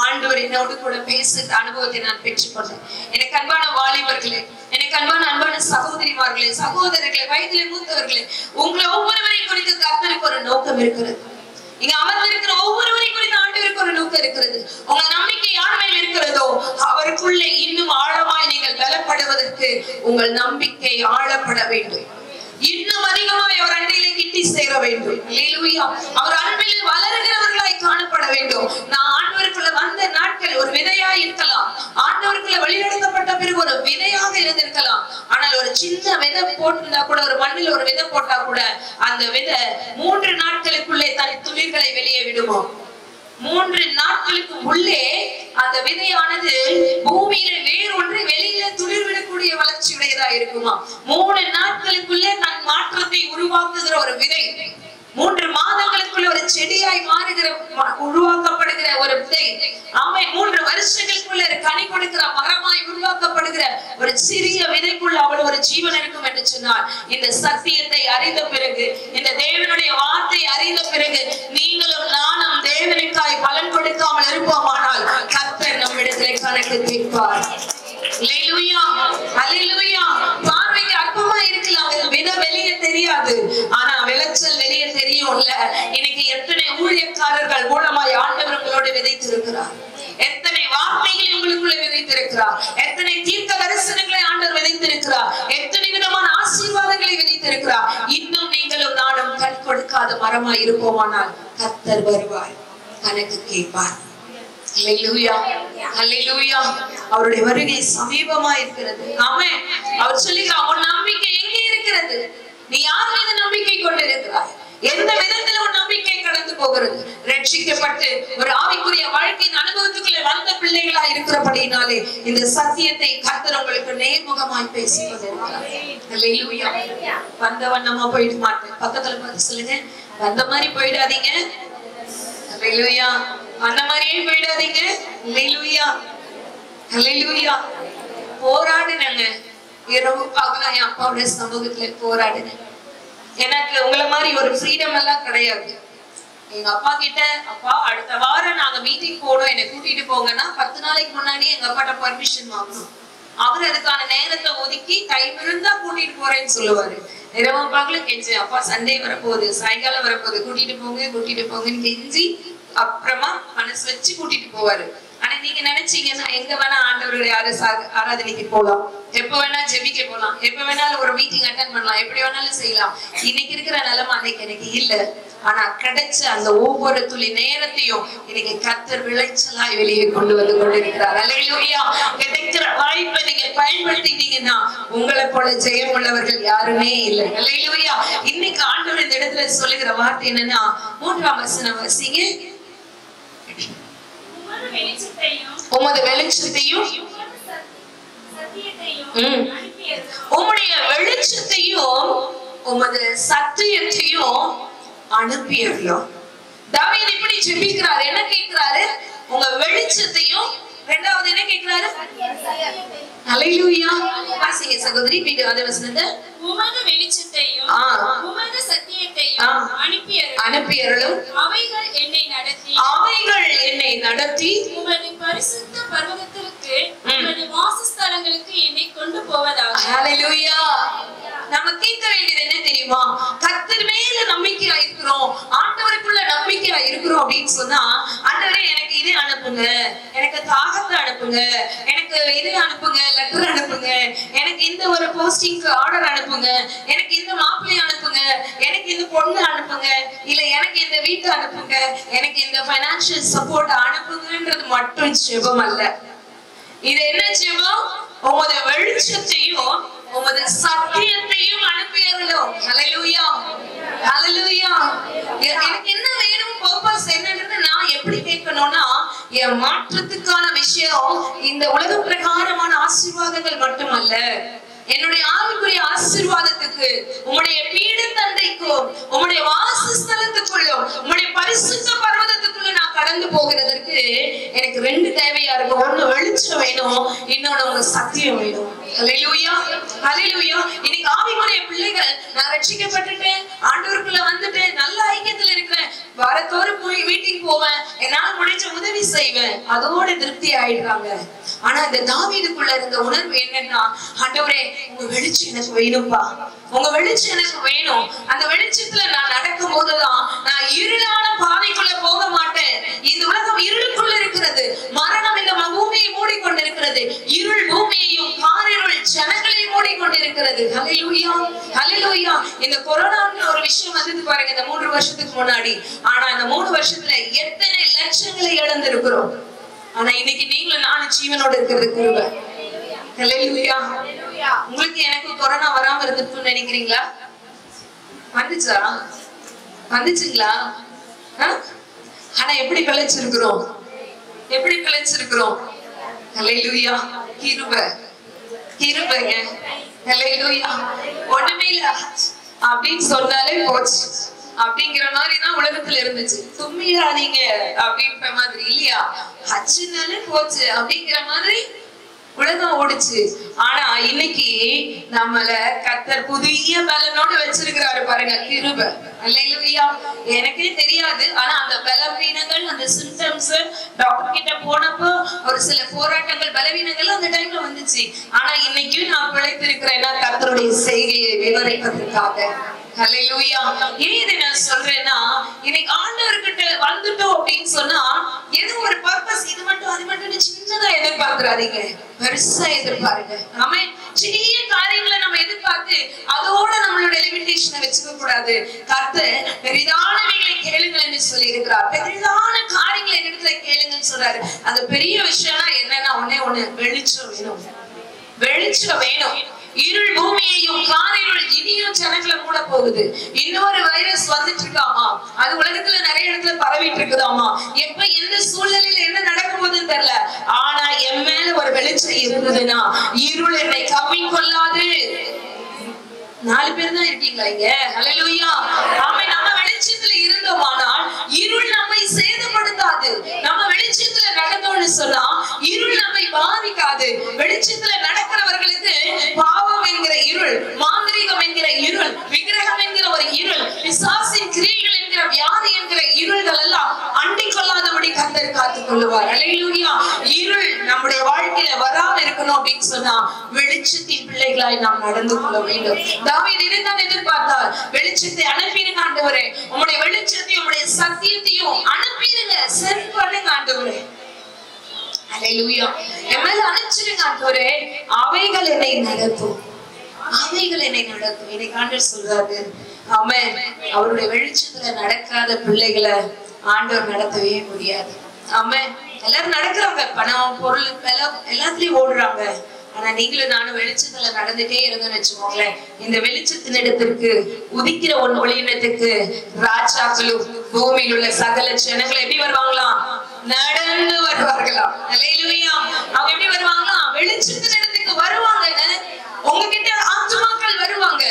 Speaker 2: ஆண்டவர் என்னோடு கூட பேசுகிற அனுபவத்தை நான் பெற்றுக்கொண்டேன். எனக்கு அன்பான வாலிபர்களே, எனக்கு அன்பான சகோதரிமார்களே, சகோதரர்களே, வயதிலே மூத்தவர்களே, உங்களை ஒவ்வொருவரை குறித்து கர்த்தருக்கு ஒரு நோக்கம் இருக்கிறது. இங்க அமர்ந்திருக்கிற ஒவ்வொருவரை குறித்து ஆண்டவருக்கு ஒரு நோக்கம் இருக்கிறது. உங்க நம்பிக்கை யார் மேல் இருக்கிறதோ அவருக்குள்ளே இன்னும் ஆழமாய் நீங்கள் பலப்படுவதற்கு உங்கள் நம்பிக்கை ஆழப்பட வேண்டும். இன்னும் அதிகமாய் அவர் அண்டையிலே கிட்டி சேர வேண்டும். அல்லேலூயா. அவர் அன்பில் வளருகிறவர்களாய் காணப்பட வேண்டும். நான் ஆண்டவருக்குள்ள வந்த நாட்கள் ஒரு விதையாய் இருக்கலாம், ஆண்டவருக்குள்ள வழிநடத்தப்பட்ட பிறகு ஒரு விதையாக இருந்திருக்கலாம். ஆனால் ஒரு சின்ன விதை போட்டிருந்தா கூட, ஒரு மண்ணில் ஒரு விதை போட்டா கூட அந்த விதை 3 நாட்களுக்குள்ளே தன் துளிர்களை வெளியே விடுமோ? 3 நாட்களுக்கு உள்ளே அந்த விதையானது பூமியில வேறு ஒன்றை வெளியில துளிர் விடக்கூடிய வளர்ச்சி உடையதா இருக்குமா? 3 நாட்களுக்குள்ளே தன் மாற்றத்தை உருவாக்குகிற ஒரு விதை, 3 மாதங்களுக்குள்ள ஒரு செடியாய் மாறுகிற உருவாக்கப்படுகிற ஒரு விதை, ஆமை 3 வருஷங்களுக்குள்ள கனி கொடுக்கிற மரமாய் உருவாக்கப்படுகிற ஒரு சிறிய விதைக்குள்ள அவள் ஒரு ஜீவன் இருக்கும் என்று சொன்னார். இந்த சத்தியத்தை அறிந்த பிறகு, இந்த தேவனுடைய வார்த்தை அறிந்த பிறகு நீங்களும் நானும் தேவனுக்காய் பலன் கொடுக்காமல் இருப்போமானால் கர்த்தர் நம்மிடத்திலே கணக்கு தீர்ப்பார். அல்லேலூயா. அல்லேலூயா. பார்வைக்கு அற்பமா இருக்கலாம், விதை வெளியே தெரியாது, ஆனா விளைச்சல் வெளியே தெரியும்ல. இன்னைக்கு எத்தனை ஊழியக்காரர்கள் மூலமாய் ஆண்டவர் உங்களோடு விதைத்திருக்கிறார், எத்தனை வார்த்தைகளை உங்களுக்குள்ள விதைத்திருக்கிறார், எத்தனை தீர்க்க தரிசனங்களை ஆண்டவர் விதைத்திருக்கிறார், எத்தனை விதமான ஆசீர்வாதங்களை விதைத்திருக்கிறார். இன்னும் நீங்களும் நானும் கண் கொடுக்காத மரமாய் இருப்போமானால் கர்த்தர் வருவார், கணக்கு கேட்பார். ஹல்லேலூயா, ஹல்லேலூயா. அவருடைய வருகை சமீபமா இருக்கிறது. ஆமென். அவர் சொல்லுகிறார், உன் நம்பிக்கை எங்கே இருக்கிறது? நீ யார் மீது நம்பிக்கை கொண்டிருக்கிறாய்? எந்த விதத்துல உன் நம்பிக்கை கடந்து போகிறது? ரட்சிக்கப்பட்டு ஒரு ஆவிக்குரிய வாழ்க்கையின் அனுபவத்துக்குள்ளே வந்த பிள்ளைகளா இருக்கிறபடினாலே இந்த சத்தியத்தை கர்த்தர் உங்களுக்கு நேர்முகமாய் பேசிக் கொண்டிருக்கிறார். ஹல்லேலூயா. வந்த வண்ணமா போயிட மாட்டேன். பக்கத்துல பார்த்து சொல்லுங்க, வந்த மாதிரி போயிடாதீங்க. ஹல்லேலூயா. அந்த மாதிரியே போயிடாதீங்க. ஹல்லேலூயா, ஹல்லேலூயா. போராடுனாங்க, இரவு பகலா என் அப்பாவுடைய சமூகத்துல போராடுனேன். எனக்கு உங்களை மாதிரி ஒரு ஃப்ரீடம் எல்லாம் கிடையாது. எங்க அப்பா கிட்ட, அப்பா அடுத்த வாரம் நாங்க மீட்டிங் போனோம், என்னை கூட்டிட்டு போங்கன்னா 10 நாளைக்கு முன்னாடி எங்க அப்பாட்ட பர்மிஷன் வாங்கணும். அவர் அதுக்கான நேரத்தை ஒதுக்கி டைம் இருந்தா கூட்டிட்டு போறேன்னு சொல்லுவாரு. இரவு பகல கெஞ்சி, அப்பா சண்டே வரப்போகுது, சாயங்காலம் வரப்போகுது, கூட்டிட்டு போங்கன்னு கெஞ்சி அப்புறமா மனசு வச்சு கூட்டிட்டு போவாரு. ஆனா நீங்க நினைச்சீங்கன்னா எங்க வேணா ஆண்டவருடைய ஆராதனைக்கு போலாம், எப்ப வேணா ஜெபிக்க போலாம், எப்ப வேணாலும் ஒரு மீட்டிங் அட்டெண்ட் பண்ணலாம், எப்படி வேணாலும் செய்யலாம். இன்னைக்கு இருக்கிற நிலைமை அன்னைக்கு எனக்கு இல்ல. ஆனா கிடைச்ச அந்த ஒவ்வொரு துளி நேரத்தையும் இன்னைக்கு கர்த்தர் விளைச்சலாய் வெளியே கொண்டு வந்து கொண்டிருக்கிறார். அல்லேலூயா. கிடைக்கிற வாய்ப்பை நீங்க பயன்படுத்திட்டீங்கன்னா உங்களை போல ஜெயம் உள்ளவர்கள் யாருமே இல்லை. அல்லேலூயா. இன்னைக்கு ஆண்டவர் இந்த இடத்துல சொல்லுகிற வார்த்தை என்னன்னா, 3ஆம் வசனம் வாசிங்க. உமது வெளிச்சத்தையும் உம்முடைய வெளிச்சத்தையும் உமது சத்தியத்தையும் அனுப்பியறோம். தாவீது இப்படி ஜெபிக்கிறார். என்ன கேட்கிறாரு? உங்க வெளிச்சத்தையும், இரண்டாவது என்ன கேட்கிறாரு? ஹல்லேலூயா. வாசிங்க சகோதரி, வீட்டு அதே வசனத்தை.
Speaker 3: உமது வெளிச்சத்தையும் உமது சத்தியத்தையும்
Speaker 2: அனுப்பியறலும்
Speaker 3: அவைகள் என்னை நடத்தி
Speaker 2: உமது
Speaker 3: பரிசுத்த பர்வதத்திற்கு உமது வாசஸ்தலங்களுக்கு என்னை கொண்டு போவதாக.
Speaker 2: ஹல்லேலூயா. நம்ம கேட்க வேண்டியது என்ன தெரியுமா? கர்த்தர் மேல நம்பிக்கையா இருக்கிறோம், ஆண்டவருக்குள்ள நம்பிக்கையா இருக்கிறோம் அப்படின்னு சொன்னா, ஆண்டவரே எனக்கு இதை அனுப்புங்க, எனக்கு தாகத்தை அனுப்புங்க, எனக்கு இதை அனுப்புங்க, லெட்டர் அனுப்புங்க, எனக்கு இந்த ஒரு போஸ்டிங்க்கு ஆர்டர் அனுப்புங்க, எனக்கு இந்த மாப்பிள்ளை அனுப்புங்க, எனக்கு இந்த பொண்ணு அனுப்புங்க, இல்ல எனக்கு இந்த வீட்டை அனுப்புங்க, எனக்கு இந்த பைனான்சியல் சப்போர்ட் அனுப்புங்கன்றது மட்டும் ஜெபம் அல்ல. இது என்ன ஜெபம்? உமது வெளிச்சத்தையும் உமது சத்தியத்தையும் அனுப்பியறோம். ஹல்லேலூயா, ஹல்லேலூயா. எனக்கு என்ன வேணும், பர்பஸ் என்னன்னு நான் எப்படி கேட்கணும்னா, என் மாற்றத்துக்கான விஷயம் இந்த உலக பிரகாரமான ஆசீர்வாதங்கள் மட்டுமல்ல, என்னுடைய ஆவிக்குரிய ஆசீர்வாதத்துக்கு, உம்முடைய பீடத்தண்டைக்கும் உம்முடைய வாசஸ்தலத்துக்குள்ளும் உம்முடைய பரிசுத்த பர்வதத்துக்குள்ள நான் கடந்து போகிறதற்கு எனக்கு 2 தேவையா இருக்கு. ஒண்ணு வெளிச்சம் வேணும், இன்னொன்னு உங்க சத்தியம் வேணும். ஹல்லேலூயா, ஹல்லேலூயா. இன்னைக்கு ஆவிக்குரிய பிள்ளைகள், நான் ரட்சிக்கப்பட்டுட்டேன், ஆண்டவருக்குள்ள வந்துட்டேன், நல்ல ஐக்கியத்துல இருக்கிறேன், வாரத்தோறும் மீட்டிங் போவேன், என்னால முடிஞ்ச உதவி செய்வேன், அதோட திருப்தி ஆயிடுறாங்க. ஆனா இந்த தாவீதுக்குள்ள இருந்த உணர்வு என்னன்னா, ஆண்டவரே உங்க வெளிச்சம் எனக்கு வேணும்பா, உங்க வெளிச்சம் எனக்கு வேணும். அந்த வெளிச்சத்துல நான் நடக்கும் போதுதான் நான் இருளான பாதைக்குள்ள போக மாட்டேன். இந்த உலகம் இருளுக்குள்ள இருக்கிறது, மரணம் இந்த பூமியை மூடிக்கொண்டிருக்கிறது, இருள் பூமியையும் காரிருள் ஜனங்களையும் மூடிக்கொண்டிருக்கிறது. ஹல்லேலூயா, ஹல்லேலூயா. இந்த கொரோனான்னு ஒரு விஷயம் வந்தது பாருங்க, இந்த 3 வருஷத்துக்கு முன்னாடி. ஆனா இந்த 3 வருஷத்துல எத்தனை லட்சங்களை இழந்திருக்கிறோம். ஆனா இன்னைக்கு நீங்களும் நானும் ஜீவனோட இருக்கிறது கிருபை. ஹல்லேலூயா. உங்களுக்கு எனக்கு கொரோனா வராம இருந்துட்டு நினைக்கிறீங்களா? வந்துச்சா? வந்துச்சுங்களா? ஆனா எப்படி பிழைச்சிருக்கிறோம், எப்படி பிழைச்சிருக்கிறோம்? ஹல்லேலூயா. கிருபை, கிருபைங்க. ஹல்லேலூயா. ஒண்ணுமே இல்ல அப்படின்னு சொன்னாலே போச்சு அப்படிங்கிற மாதிரிதான் உலகத்துல இருந்துச்சு. தும்மிடாதீங்க அப்படின்ற மாதிரி இல்லையா? ஹச்சுனாலே போச்சு அப்படிங்கிற மாதிரி உலகம் ஓடிச்சு. ஆனா இன்னைக்கு நம்மள கர்த்தர் புதிய பலனோட வச்சிருக்கிறாரு பாருங்க, கிருபை. அல்லேலூயா. எனக்கே தெரியாது, ஆனா அந்த பலவீனங்கள், அந்த சிம்டம்ஸ், டாக்டர் கிட்ட போனப்போ ஒரு சில போராட்டங்கள், பலவீனங்கள் அந்த டைம்ல வந்துச்சு. ஆனா இன்னைக்கும் நான் பிழைத்திருக்கிறேன்னா கர்த்தருடைய செய்கையை விவரிப்பதற்காக. ஹல்லேலூயா. ஏன் இதை நான் சொல்றேன்னா, இன்னைக்கு ஆண்டவர்கிட்ட வந்துட்டோம் அப்படின்னு சொன்னா ஏதோ ஒரு பர்பஸ், இது மட்டும் அது மட்டும் சின்னதா எதிர்பார்க்கிறாதீங்க, பெருசா எதிர்பாருங்க. ஆமென். சிறிய காரியங்களை நம்ம எதிர்பார்த்து அதோட நம்மளுடைய லிமிட்டேஷனை வச்சுக்க கூடாது. கர்த்தர் பெரிதானவைகளை கேளுங்கள் என்று சொல்லி இருக்கிறார். பெரிதான காரியங்களை இடத்துல கேளுங்கள் அப்படின்னு சொல்றாரு. அந்த பெரிய விஷயம்னா என்னன்னா ஒண்ணு வெளிச்சம் வேணும். வெளிச்சம் வேணும். இருள் பூமியையும் காரிருள் இனியும் ஜனங்களை மூட போகுது. இன்னொரு வைரஸ் வந்துட்டு இருக்காமா, அது உலகத்துல நிறைய இடத்துல பரவிட்டு இருக்குதாமா. எப்ப எந்த சூழ்நிலையில என்ன நடக்க போகுதுன்னு தெரியல. ஆனா என் மேல ஒரு வெளிச்சம் இருந்ததுன்னா இருள் என்னை கவ்விக்கொள்ளாது. 4 பேர் தான் இருக்கீங்களா இங்க? ஹல்லேலூயா. ஆமென். நம்ம வெளிச்சத்துல இருந்தோமானால் இருள் நம்மை சேதப்படுத்தாது. நம்ம வெளிச்சத்துல நடந்தோம்னு சொன்னா இருள் நம்மை பாதிக்காது. வெளிச்சத்துல நடக்கிறவர்களுக்கு பாவம் என்கிற இருள், மாந்திரீகம் என்கிற இருள், விக்கிரகம் என்கிற ஒரு இருள், பிசாசின் கிரியைகள் என்கிற வியாதி என்கிற இருள்கள் எல்லாம் அண்டிக் கொள்ளாதபடி கர்த்தர் காத்துக் கொள்ளுவார். ஹல்லேலூயா. இருள் நம்முடைய வாழ்க்கையில வராம இருக்கணும் அப்படின்னு சொன்னா வெளிச்சத்தின் பிள்ளைகளாய் நாம் நடந்து கொள்ள வேண்டும். தாவீது இதைத்தான் எதிர்பார்த்தார். வெளிச்சத்தை அனுப்பிடுங்க ஆண்டவரே, உம்முடைய வெளிச்சத்தையும் உம்முடைய சத்தியத்தையும் அனுப்பிடுங்க, சென்ட் பண்ணுங்க ஆண்டவரே. ஹல்லேலூயா. எம்மேல அனுப்பிடுங்க ஆண்டவரே, அவைகள் என்னை நடத்தும், அவைகள் என்னை நடத்தும். இன்னைக்கு ஆண்டவர் சொல்றாரு, ஆமென், அவருடைய வெளிச்சத்துல நடக்காத பிள்ளைகளை ஆண்டவர் நடத்தவே முடியாது. ஆமென். எல்லாரும் நடக்கிறாங்க, பணம் பொருள் எல்லாத்துலயும் ஓடுறாங்க. ஆனா நீங்களும் நானும் வெளிச்சத்துல நடந்துட்டே இருந்தோம்னு வச்சுக்கோங்களேன், இந்த வெளிச்சத்தின் இடத்திற்கு உதிக்கிற ஒளியினத்துக்கு ராஜாக்களும் பூமியில் உள்ள சகல ஜனங்கள் எப்படி வருவாங்களாம்? நடந்து வருவார்களாம். ஹல்லேலூயா. அவங்க எப்படி வருவாங்களாம்? வெளிச்சத்தின் இடத்துக்கு வருவாங்க. உங்ககிட்ட ஆத்துமாக்கள் வருவாங்க.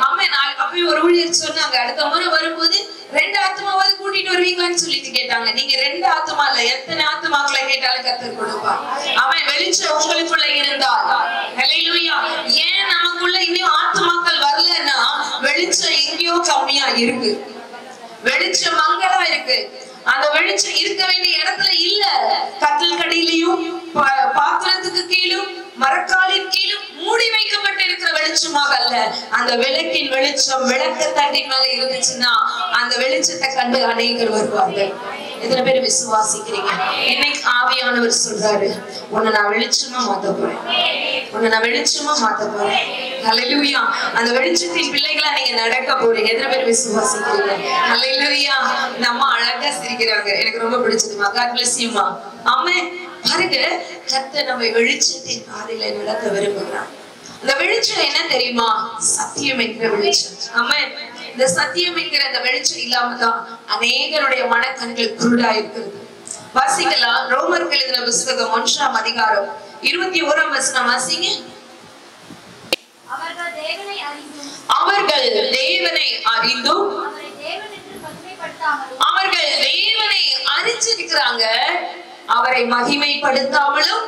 Speaker 2: ஆமென். அப்பவே ஒரு ஊழியர் சொன்னாங்க, அடுத்த முறை வரும்போது 2 ஆத்துமாவாவது கூட்டிட்டு வருவீங்களான்னு சொல்லிட்டு கேட்டாங்க. நீங்க 2 ஆத்துமா இல்ல, எத்தனை ஆத்துமாக்களை கேட்டாலும் கர்த்தர் கொடுப்பார். அவன் வெளிச்சம் உங்களுக்குள்ள இருந்தால். ஹல்லேலூயா. ஏன் நமக்குள்ள இன்னும் ஆத்துமாக்கள் வரலன்னா வெளிச்சம் எங்கேயோ கம்மியா இருக்கு, வெளிச்சம் மங்களா இருக்கு. அந்த வெளிச்சம் இருக்க வேண்டிய இடத்துல இல்ல. கட்டில் கடையிலையும் பாத்திரத்துக்கு கீழும் மரக்காலின் கீழும் மூடி வைக்கப்பட்டு இருக்கிற வெளிச்சமாக அல்ல. அந்த விளக்கின் வெளிச்சம் விளக்கத்தண்டின் மேல இருந்துச்சுன்னா அந்த வெளிச்சத்தை கண்டு அநேகர் வருவார்கள். எத்தனை பேர் விசுவாசிக்கிறீங்க? இன்னைக்கு ஆவியானவர் சொல்றாரு, உன்னை நான் வெளிச்சமா மாத்த போறேன், உன்னை நான் வெளிச்சமா மாத்த போறேன். ஹல்லேலூயா. அந்த வெளிச்சத்தின் பிள்ளைகளா நீங்க நடக்க போறீங்க. எத்தனை பேர் விசுவாசிக்கிறீங்க? ஹல்லேலூயா. நம்ம அழகா சிரிக்கிறாங்க, எனக்கு ரொம்ப பிடிச்சதுமா. God bless you மா. ஆமென். பாருங்க, கர்த்தர் நம்மை வெளிச்சத்தின் பாதையில நடத்த விரும்புகிறார். அந்த வெளிச்சம் என்ன தெரியுமா? சத்தியம் என்கிற வெளிச்சம். ஆமென். இந்த சத்தியம் என்கிற அந்த வெளிச்சம் இல்லாம தான் அநேகருடைய மனக்கண்கள் குருடா இருக்கிறது. வாசிக்கலாம், ரோமர்கள் எழுதின புத்தகம் 1ஆம் அதிகாரம் 21ஆம் வசனம் வாசிங்க. அவர்கள் தேவனை அறிந்தும் அவர்கள் தேவனை அறிஞ்சிருக்கிறாங்க, அவரை மகிமைப்படுத்தாமலும்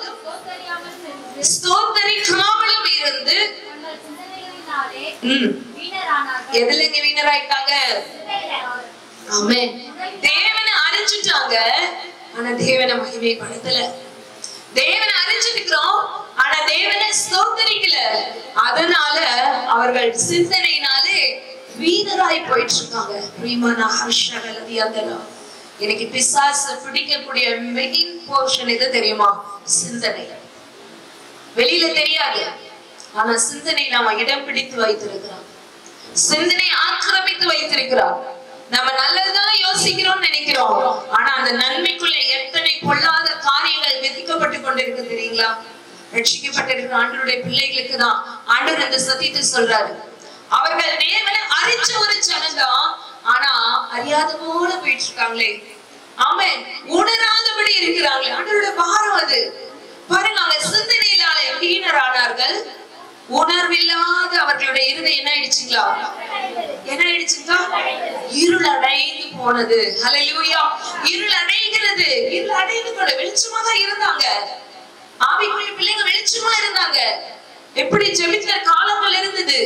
Speaker 2: ஸ்தோத்தரிக்காமலும் இருந்து எதுலங்க வீணராயிட்டாங்க? ஆமென். தேவனை அறிஞ்சிட்டாங்க, ஆனா தேவனை மகிமைப்படுத்தல. தேவனை அறிஞ்சிருக்கிறோம், ஆனா தேவனை ஸ்தோத்தரிக்கல. அதனால அவர்கள் சிந்தனையினாலே வீணராய் போயிட்டு இருக்காங்க. எனக்கு பிசாசு பிடிக்கக்கூடிய மெயின் போர்ஷன் எது தெரியுமா? சிந்தனை. வெளியில தெரியாது, ஆனா சிந்தனை நாம இடம் பிடித்து வைத்திருக்கிறோம். சிந்தனை ஆக்கிரமித்து வைத்திருக்கிறோம். நம்ம நல்லதுதான் யோசிக்கிறோம் நினைக்கிறோம், ஆனா அந்த நன்மைக்குள்ள எத்தனை பொல்லாத காரியங்கள் விதிக்கப்பட்டு கொண்டிருக்கு தெரியுங்களா? ரட்சிக்கப்பட்டிருக்கிற ஆண்டவருடைய பிள்ளைகளுக்கு தான் ஆண்டவர் அந்த சத்தியத்தை சொல்றாரு. அவர்கள் தேவனை அறிஞ்ச ஒரு ஜனம்தான், ஆனா அறியாத போல போயிட்டு இருக்காங்களே. ஆமென். உணராதபடி இருக்கிறாங்களே. ஆண்டவருடைய பாரம் அது. பாருங்க, அவங்க சிந்தனையினாலே வீணரானார்கள். உணர்வில்லாத அவர்களுடைய இருதயம் என்ன ஆயிடுச்சுங்களா? என்ன ஆயிடுச்சுங்களா? இருள் அடைந்து போனது. ஹல்லேலூயா. இருள் அடைகிறது. இருள் அடைந்து கொண்டு வெளிச்சமா தான் இருந்தாங்க. ஆவிக்குரிய பிள்ளைங்க வெளிச்சமா இருந்தாங்க. எப்படி ஜெபிக்கிற காலங்கள் இருந்தது,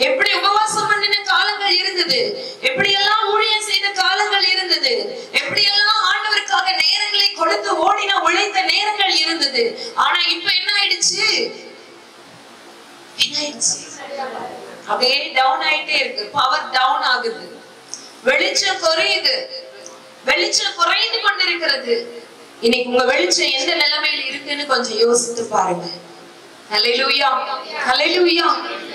Speaker 2: எப்படி உபவாசம் பண்ணின காலங்கள் இருந்தது, எப்படி எல்லாம் ஊழியம் செய்த காலங்கள் இருந்தது, எப்படி எல்லாம் ஆண்டவருக்காக நேரங்களை கொடுத்து ஓடின உழைத்த நேரங்கள் இருந்தது. ஆனா இப்ப என்ன ஆயிடுச்சு? அப்படியே டவுன் ஆயிட்டே இருக்கு. பவர் டவுன் ஆகுது, வெளிச்சம் குறையுது, வெளிச்சம் குறைந்து கொண்டிருக்கிறது. இன்னைக்கு உங்க வெளிச்சம் எந்த நிலைமையில இருக்குன்னு கொஞ்சம் யோசித்து பாருங்க. ஹல்லேலூயா, ஹல்லேலூயா.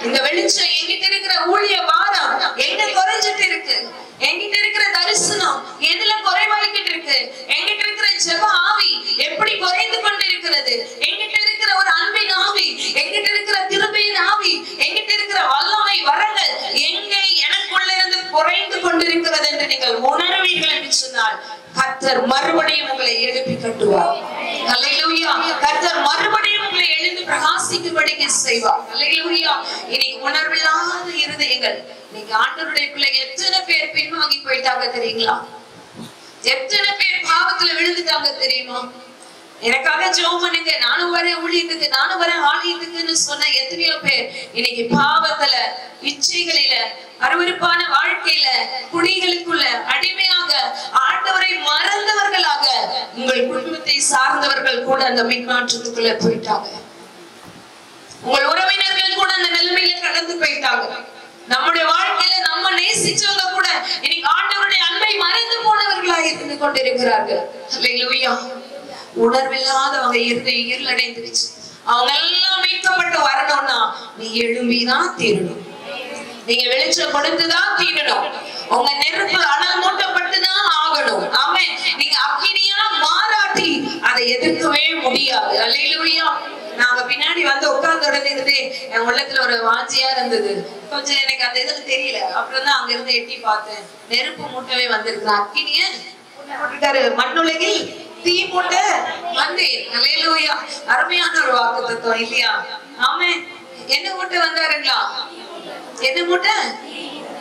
Speaker 2: இந்த வெளிச்சம் என்கிட்ட இருக்கிற ஊழிய வாரம் எங்க குறைஞ்சிட்டு இருக்கு? என்கிட்ட இருக்கிற தரிசனம் எதுல குறைவாய்க்கிட்டு இருக்கு? என்கிட்ட இருக்கிற ஜெப ஆவி மறுபடியும் உங்களை எழுப்பி கட்டுவார். அல்லேலூயா. கர்த்தர் மறுபடியும் உங்களை எழுந்து பிரகாசிக்கும்படிக்கு செய்வார். அல்லேலூயா. இன்னைக்கு உணர்வில்லாத இருதயங்கள், நீங்க ஆண்டவருடைய பிள்ளைங்க எத்தனை பேர் பின்வாங்கி போயிட்டாங்க தெரியுங்களா? எத்தனை பேர் பாவத்துல விழுந்துட்டாங்க தெரியுமா? எனக்காக ஜெபம் பண்ணுங்க, நானும் வரேன் ஊழியத்துக்கு, நானும் வரேன் ஆலயத்துக்குன்னு சொன்ன எத்தனையோ பேர் இன்னைக்கு பாவத்துல, இச்சைகளில, அருவருப்பான வாழ்க்கையில, குடிகளுக்குள்ள அடிமையாக, ஆண்டவரை மறந்தவர்களாக, உங்கள் குடும்பத்தை சார்ந்தவர்கள் கூட அந்த மின்மாற்றத்துக்குள்ள போயிட்டாங்க. உங்கள் உறவினர்கள் கூட அந்த நிலைமையில கடந்து போயிட்டாங்க. நம்முடைய வாழ்க்கையில நம்ம நேசிச்சவங்க கூட இன்னைக்கு ஆண்டவருடைய அன்பை மறந்து போனவர்களா இருந்து கொண்டிருக்கிறார்கள். அல்லேலூயா. உணர்வில்லாதவங்க இருள் அடைந்துருச்சு. அவங்க எல்லாம் மீட்கப்பட்டு வரணும்னா நீ எழும்பிதான் தீரணும். நீங்க வெளிச்சம் கொடுத்துதான் தீரணும். உங்க நெருப்பு அனல் மூட்டப்பட்டுதான் ஆகணும். ஆமென். நீங்க அக்கினியா மாறாட்டி அதை எதிர்க்கவே முடியாது. அல்லேலூயா. நாங்க பின்னாடி வந்து உட்கார்ந்த உடனே இருந்து என் உள்ளத்துல ஒரு வாஞ்சியா இருந்தது. கொஞ்சம் எனக்கு அந்த இதுல தெரியல. அப்புறம் தான் அங்க இருந்து எட்டி பார்த்தேன். நெருப்பு மூட்டவே வந்திருக்கு. அக்கினிய போட்டுட்டாரு. மண்ணுலகில் தீ மூட்ட வந்தேன். அல்லேலூயா. அருமையான ஒரு வாக்கு தத்துவம் இல்லையா? ஆமென். என்ன மூட்டை வந்தாருங்களா? என்ன மூட்டை?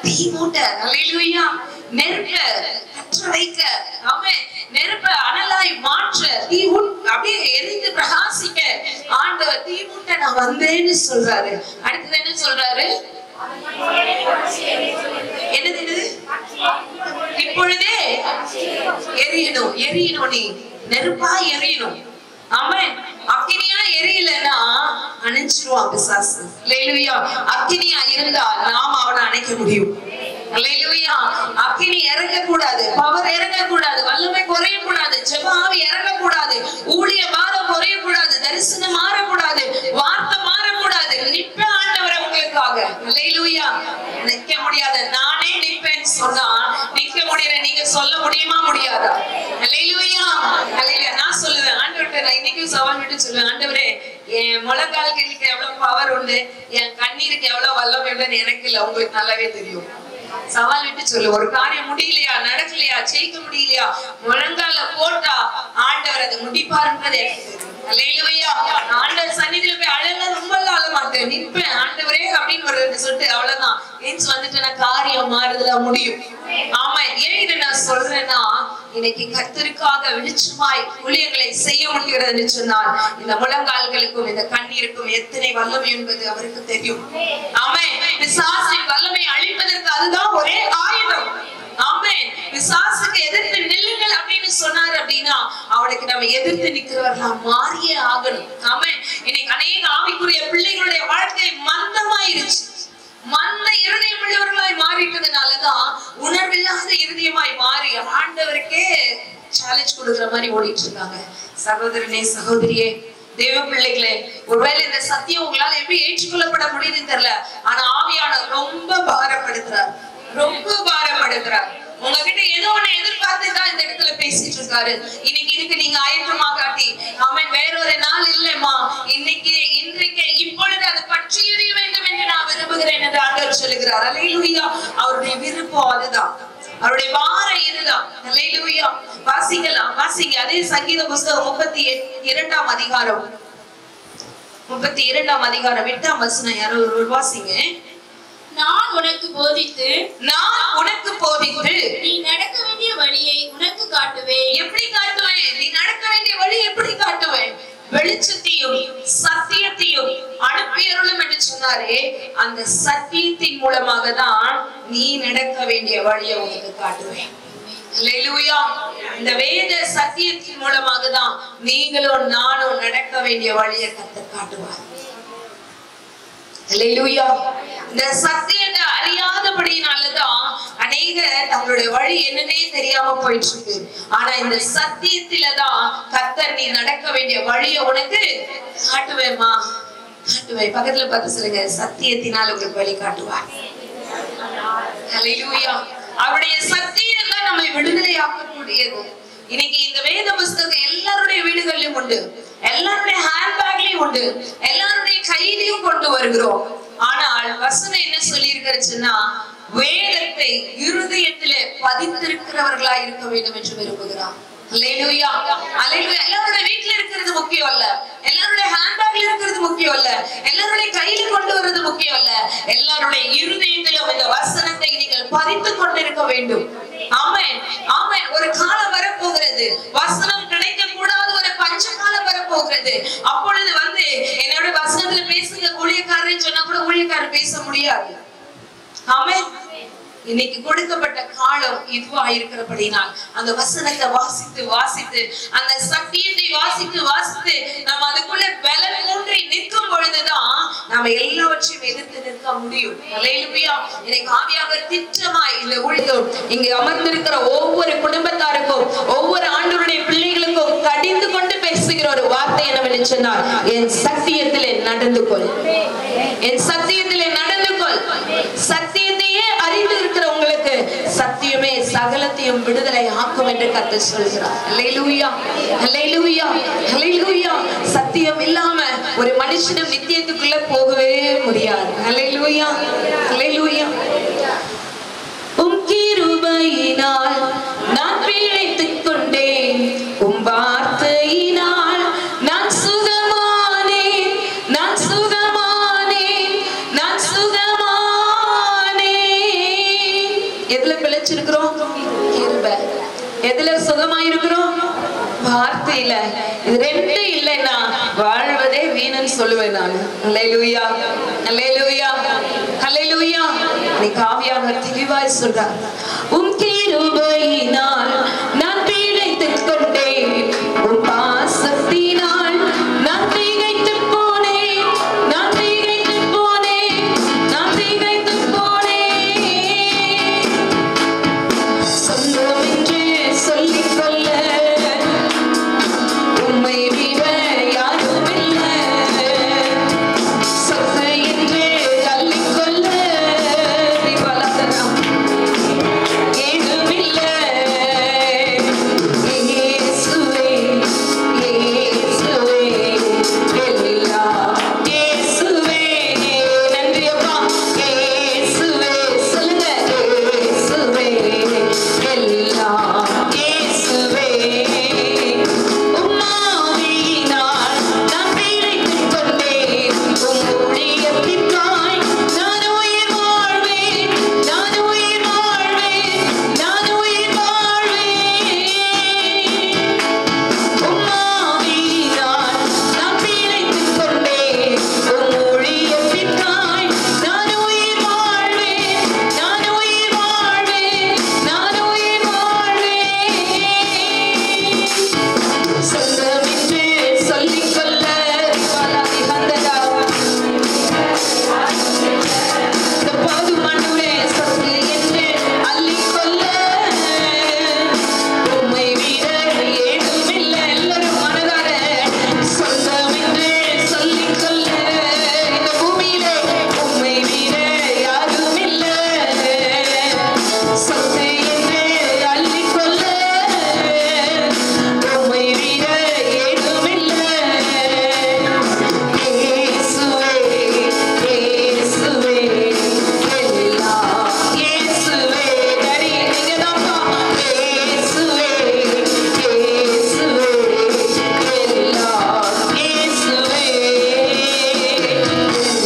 Speaker 2: தீ மூட்டை. அல்லேலூயா. நெருப்ப பற்ற வைக்க, ஆமென், நெருப்ப அனலாய் மாற்ற, தீ அப்படியே எரிந்து பிரகாசிக்க ஆண்டவர் தீ மூட்டை நான் வந்தேன்னு சொல்றாரு. அடுத்தது என்ன சொல்றாரு? என்னது? இப்பொழுதே எரியணும். எரியணும். நீ நெருப்பா எரியணும். ஆமென். அக்கினியா எரியலன்னா அணைச்சிருவான் பிசாசு. அல்லேலூயா. அக்கினியா இருந்தா நாம் அவனை அணைக்க முடியும். அல்லேலூயா. அக்கினி இறங்க கூடாது, பவர் இறங்க கூடாது, வல்லமை குறைய கூடாது, ஜெப ஆவி இறங்க கூடாது, ஊழிய பாரம் குறைய கூடாது, தரிசனம் மாறக்கூடாது, வார்த்தை மாறக்கூடாது. நிப்ப ஆண்டவரே உங்களுக்காக. அல்லேலூயா. நிக்க முடியாது. நானே நிப்பேன்னு சொன்னா நிக்க முடியல. நீங்க சொல்ல முடியுமா? முடியாதா? அல்லேலூயா. அல்லேலூயா. நான் சொல்லுவேன் ஆண்டவர்கிட்ட, நான் இன்னைக்கும் சவால் விட்டு சொல்லுவேன், ஆண்டவரே என் முழங்கால்களுக்கு எவ்வளவு பவர் உண்டு, என் கண்ணீருக்கு எவ்வளவு வல்லமை உண்டுன்னு எனக்கு இல்ல, உங்களுக்கு நல்லாவே தெரியும். சவால் விட்டு சொல்லு. ஒரு காரியம் முடியலையா, நடக்கலையா, ஜெயிக்க முடியலையா, முழங்கால போட்டா ஆண்டவர் அதை முடிப்பாருன்றது எனக்கு தெரியும். அல்லேலூயா. ஆண்டவர் சன்னிதியில போய் அழலாம், ரொம்ப அழ மாட்டேன், நிற்பேன். ஆண்டவரே அப்படின்னு ஒரு 2 சொட்டு அவ்வளவுதான். ஏன்ஸ் வந்துட்டு காரியம் மாறுதலா முடியும். ஆமா. ஏன் இதை நான் சொல்றேன்னா, இன்னைக்கு கர்த்தருக்காக வெளிச்சமாய் ஊழியங்களை செய்ய முடிகிறதுன்னு சொன்னால் இந்த முழங்கால்களுக்கும் இந்த கண்ணீருக்கும் எத்தனை வல்லமை என்பது அவருக்கு தெரியும். ஆமென். பிசாசின் வல்லமை அழிப்பதற்கு அதுதான் ஒரே ஆயுதம். ஆமென். பிசாசுக்கு எதிர்த்து நில்லுங்கள் அப்படின்னு சொன்னார் அப்படின்னா அவனுக்கு நம்ம எதிர்த்து நிக்கிறவர்களா மாறியே ஆகணும். ஆமென். இன்னைக்கு அநேக ஆவிக்குரிய பிள்ளைகளுடைய வாழ்க்கை மந்தமாயிருச்சு. மந்த இருதயம் உள்ளவர்களாய் மாறிட்டதுனாலதான் உணர்வில்லாத இருதயமாய் மாறி ஆண்டவருக்கே சேலஞ்ச் கொடுக்குற மாதிரி ஓடிட்டு இருக்காங்க. சகோதரனே, சகோதரியே, தேவ பிள்ளைகளே, ஒருவேளை இந்த சத்தியம் உங்களால எப்படி ஏற்றுக்கொள்ளப்பட முடியுதுன்னு தெரியல. ஆனா ஆவியானவர் ரொம்ப பாரப்படுத்துறார், ரொம்ப பாரப்படுத்துறார். உங்ககிட்ட ஏதோ ஒண்ணு எதிர்பார்த்துதான் இந்த இடத்துல பேசிட்டு இருக்காரு. இன்னைக்கு இதுக்கு நீங்க ஆயத்தமாகாட்டி, அவன் வேறொரு நாள் இல்லைம்மா, இன்றைக்கு இப்பொழுது அது பற்றி எறிய வேண்டும் என்று நான் விரும்புகிறேன் என்று ஆண்டவர் சொல்லுகிறார். அல்லேலூயா. அவருடைய விருப்பம் அதுதான், அவருடைய வாரம் இதுதான். அல்லேலூயா. வாசிக்கலாம், வாசிங்க. அதே சங்கீத புஸ்தகம் 32ஆம் அதிகாரம் 32ஆம் அதிகாரம் 8ஆம் வசனம். யாரோ ஒரு வாசிங்க.
Speaker 3: நான் உனக்கு போதித்து
Speaker 2: நீ
Speaker 3: நடக்க வேண்டிய வழியை உனக்கு காட்டுவேன்.
Speaker 2: எப்படி காட்டுவேன்? நீ நடக்க வேண்டிய வழி எப்படி காட்டுவேன்? வெளிச்சத்தையும் சத்தியத்தையும் அனுப்பியருளும் என்று சொன்னாரே, அந்த சத்தியத்தின் மூலமாக தான் நீ நடக்க வேண்டிய வழியை உனக்கு காட்டுவேன். அல்லேலூயா. இந்த வேத சத்தியத்தின் மூலமாக தான் நீங்களும் நானும் நடக்க வேண்டிய வழியை கர்த்தர் காட்டுவார். அல்லேலூயா. இந்த சத்தியத்தை அறியாதபடியினாலதான் அநேக தங்களுடைய வழி என்னன்னே தெரியாம போயிட்டு இருக்கு. ஆனா இந்த சத்தியத்திலதான் கர்த்தர் நீ நடக்க வேண்டிய வழியை உனக்கு காட்டுவேமா, காட்டுவேன். பக்கத்துல பார்த்து சொல்லுங்க, சத்தியத்தினால் உங்களுக்கு வழி காட்டுவார். அல்லேலூயா. அவருடைய சத்தியம் தான் நம்மை விடுதலையாக்கக்கூடியது. இன்னைக்கு இந்த வேத புஸ்தகம் எல்லாருடைய வீடுகளிலும் உண்டு, எல்லாருடைய ஹேண்ட்பேக்லயும் உண்டு, எல்லாருடைய கையிலையும் கொண்டு வருகிறோம். ஆனால் வசனம் என்ன சொல்லி இருக்கிறதுன்னா, வேதத்தை இருதயத்திலே பதித்திருக்கிறவர்களா இருக்க வேண்டும் என்று விரும்புகிறார். அல்லேலூயா அல்லேலூயா. எல்லாரோட வீட்ல இருக்கிறது முக்கியம் இல்ல, எல்லாருடைய ஹேண்ட்பேக்ல இருக்கிறது முக்கியம் இல்ல, எல்லாருடைய கையில கொண்டு வர்றது முக்கியம் இல்ல, எல்லாருடைய இருதயத்திலும் இந்த வசனத்தை நீங்கள் பதித்து கொண்டிருக்க வேண்டும். ஆமென் ஆமென். ஒரு காலம் வர போகிறது, வசனம் கிடைக்க கூடாத ஒரு பஞ்ச காலம் வர போகிறது. அப்பொழுது என்னோட வசனத்துல பேசுங்க ஊழியக்காரன்னு சொன்னா கூட ஊழியக்காரர் பேச முடியாது. ஆமென். இன்னைக்கு கொடுக்கப்பட்ட காலம் இதுவா இருக்கிறபடினால் அந்த வசனத்தை வாசித்து வாசித்து அந்த சத்தியத்தை வாசித்து வாசித்து நம்ம அதுக்குள்ள பலன் ஊன்றி நிற்கும் பொழுதுதான் நாம எல்லாவற்றையும் எதிர்த்து நிற்க முடியும். அல்லேலூயா. இன்னைக்கு ஆவியானவர் திட்டமாய் இந்த ஊழியம் இங்க அமர்ந்திருக்கிற ஒவ்வொரு குடும்பத்தாருக்கும் ஒவ்வொரு ஆண்டவருடைய பிள்ளைகளுக்கும் கடிந்து கொண்டு பேசுகிற ஒரு வார்த்தை என்னவென்று சொன்னார், என் சத்தியத்திலே நடந்து கொள், என் சத்தியத்திலே நடந்து கொள். சத்தியத்தையே அறிந்து இருக்கிற உங்களுக்கு சத்தியமே சகலத்தையும் விடுதலை ஆக்கும் என்று கர்த்தர் சொல்கிறார். அல்லேலூயா அல்லேலூயா அல்லேலூயா. சத்தியம் இல்லாம ஒரு மனுஷனும் நித்தியத்துக்குள்ள போகவே முடியாது. அல்லேலூயா அல்லேலூயா. உம் கிருபையினால் நான் பிழைத்துக் கொண்டேன், உம் வார்த்தையினால் நான் சுகமானேன், நான் சுகமானேன், நான் சுகமானேன். எதுல பிழைச்சிருக்கிறோம்? கிருபை. எதுல சுகமாயிருக்கிறோம்? வார்த்தையில. இது ரெண்டு இல்லைன்னா வாழ்வதே வீணன்னு சொல்லுவேன் நான். அல்லேலூயா அல்லேலூயா அல்லேலூயா. இன்னைக்கு ஆவியானவர் தெளிவாய் சொல்றார், உம் கிருபையினால் நான் பிழைத்துக் கொண்டேன், உம் பாசத்தினால் நான் திகைத்து போனேன், நான் திகைத்து போனேன், நான் திகைத்து போனேன். சொந்தம் என்று சொல்லிக் கொள்ள உம்மை விட யாரும் இல்லை, சொத்து என்று தள்ளிக்கொள்ள விபலதனம் ஏதுமில்லை. இயேசுவே இயேசுவே எல்லாம் இயேசுவே. நன்றி அப்பா. இயேசுவே சொல்லுங்க, இயேசுவே எல்லாம் இயேசுவே. உம்மாவியினால் நான் பிழைத்துக் கொண்டேன், உம் ஊழியத்திற்காய் நான் உயிர் வாழ்வேன், நான் உயிர் வாழ்வேன், நான் உயிர் வாழ்வேன். உம்மாவியினால் நான் பிழைத்துக் கொண்டேன், உம் ஊழியத்திற்காய் நான் உயிர் வாழ்வேன், நான் உயிர் வாழ்வேன், நான் உயிர் வாழ்வேன். சொந்தம் என்று சொல்லிக்கொள்ள பலாதி வந்ததா இந்த போதும் ஆண்டவரே, சொத்து என்று அள்ளிக்கொள்ள உம்மை விட ஏதுமில்லை. எல்லாரும் மனதார சொந்தம் என்று சொல்லிக்கொள்ள இந்த பூமியிலே உம்மை விட யாரும் இல்லை, சொத்து என்று அள்ளிக்கொள்ள உம்மை விட ஏதுமில்லை. இயேசுவே இயேசுவே எல்லாம் இயேசுவே. டேடி நீங்கதான்ப்பா. இயேசுவே இயேசுவே எல்லாம் இயேசுவே,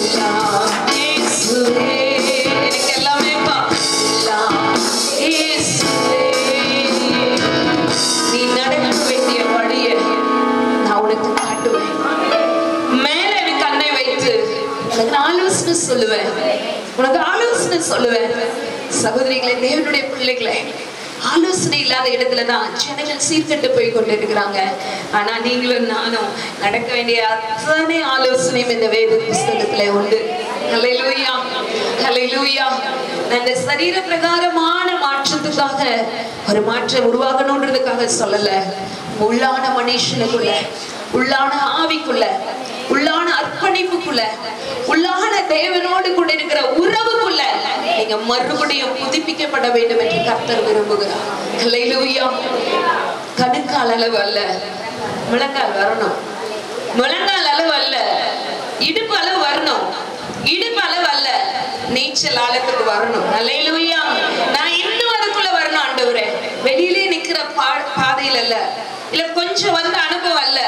Speaker 2: எல்லாம் இயேசுவே. எனக்கு எல்லாமேப்பா. எல்லாம் இயேசுவே. நீ நடக்க வேண்டிய வழியை நான் உனக்கு காட்டுவேன். மேல எனக்கு கண்ணை வைத்து உனக்கு ஆலோசனை சொல்லுவேன், உனக்கு ஆலோசனை சொல்லுவேன். சகோதரிகளே, தேவனுடைய பிள்ளைகளே, ஆலோசனை இல்லாத இடத்துலதான் ஜனங்கள் சீர்கெட்டு போய் கொண்டிருக்கிறாங்க. ஆனா நீங்களும் நானும் நடக்க வேண்டிய அத்தனை ஆலோசனையும் இந்த வேத புஸ்தகத்துல உண்டு. ஹல்லேலூயா ஹல்லேலூயா. இந்த சரீர பிரகாரமான மாற்றத்துக்காக ஒரு மாற்றம் உருவாகணும்ன்றதுக்காக சொல்லல. உள்ளான மனுஷனுக்குள்ள, உள்ளான ஆவிக்குள்ள, உள்ளான அர்ப்பணிப்புக்குள்ள, உள்ளான தேவனோடு கூட இருக்கிற உறவுக்குள்ள நீங்க மறுபடியும் புதுப்பிக்கப்பட வேண்டும் என்று கர்த்தர் விரும்புகிறார். ஹல்லேலூயா. கணுக்கால் அளவு அல்ல, முழங்கால் வரணும். முழங்கால் அளவு அல்ல, இடுப்பு அளவு வரணும். இடுப்பு அளவு அல்ல, நீச்சல் ஆழத்துக்கு வரணும். ஹல்லேலூயா. நான் இன்னும் அதுக்குள்ள வரணும் ஆண்டவரே. வெளியிலே நிக்கிற பாதையில அல்ல, இல்ல கொஞ்சம் வந்த அனுபவம் அல்ல,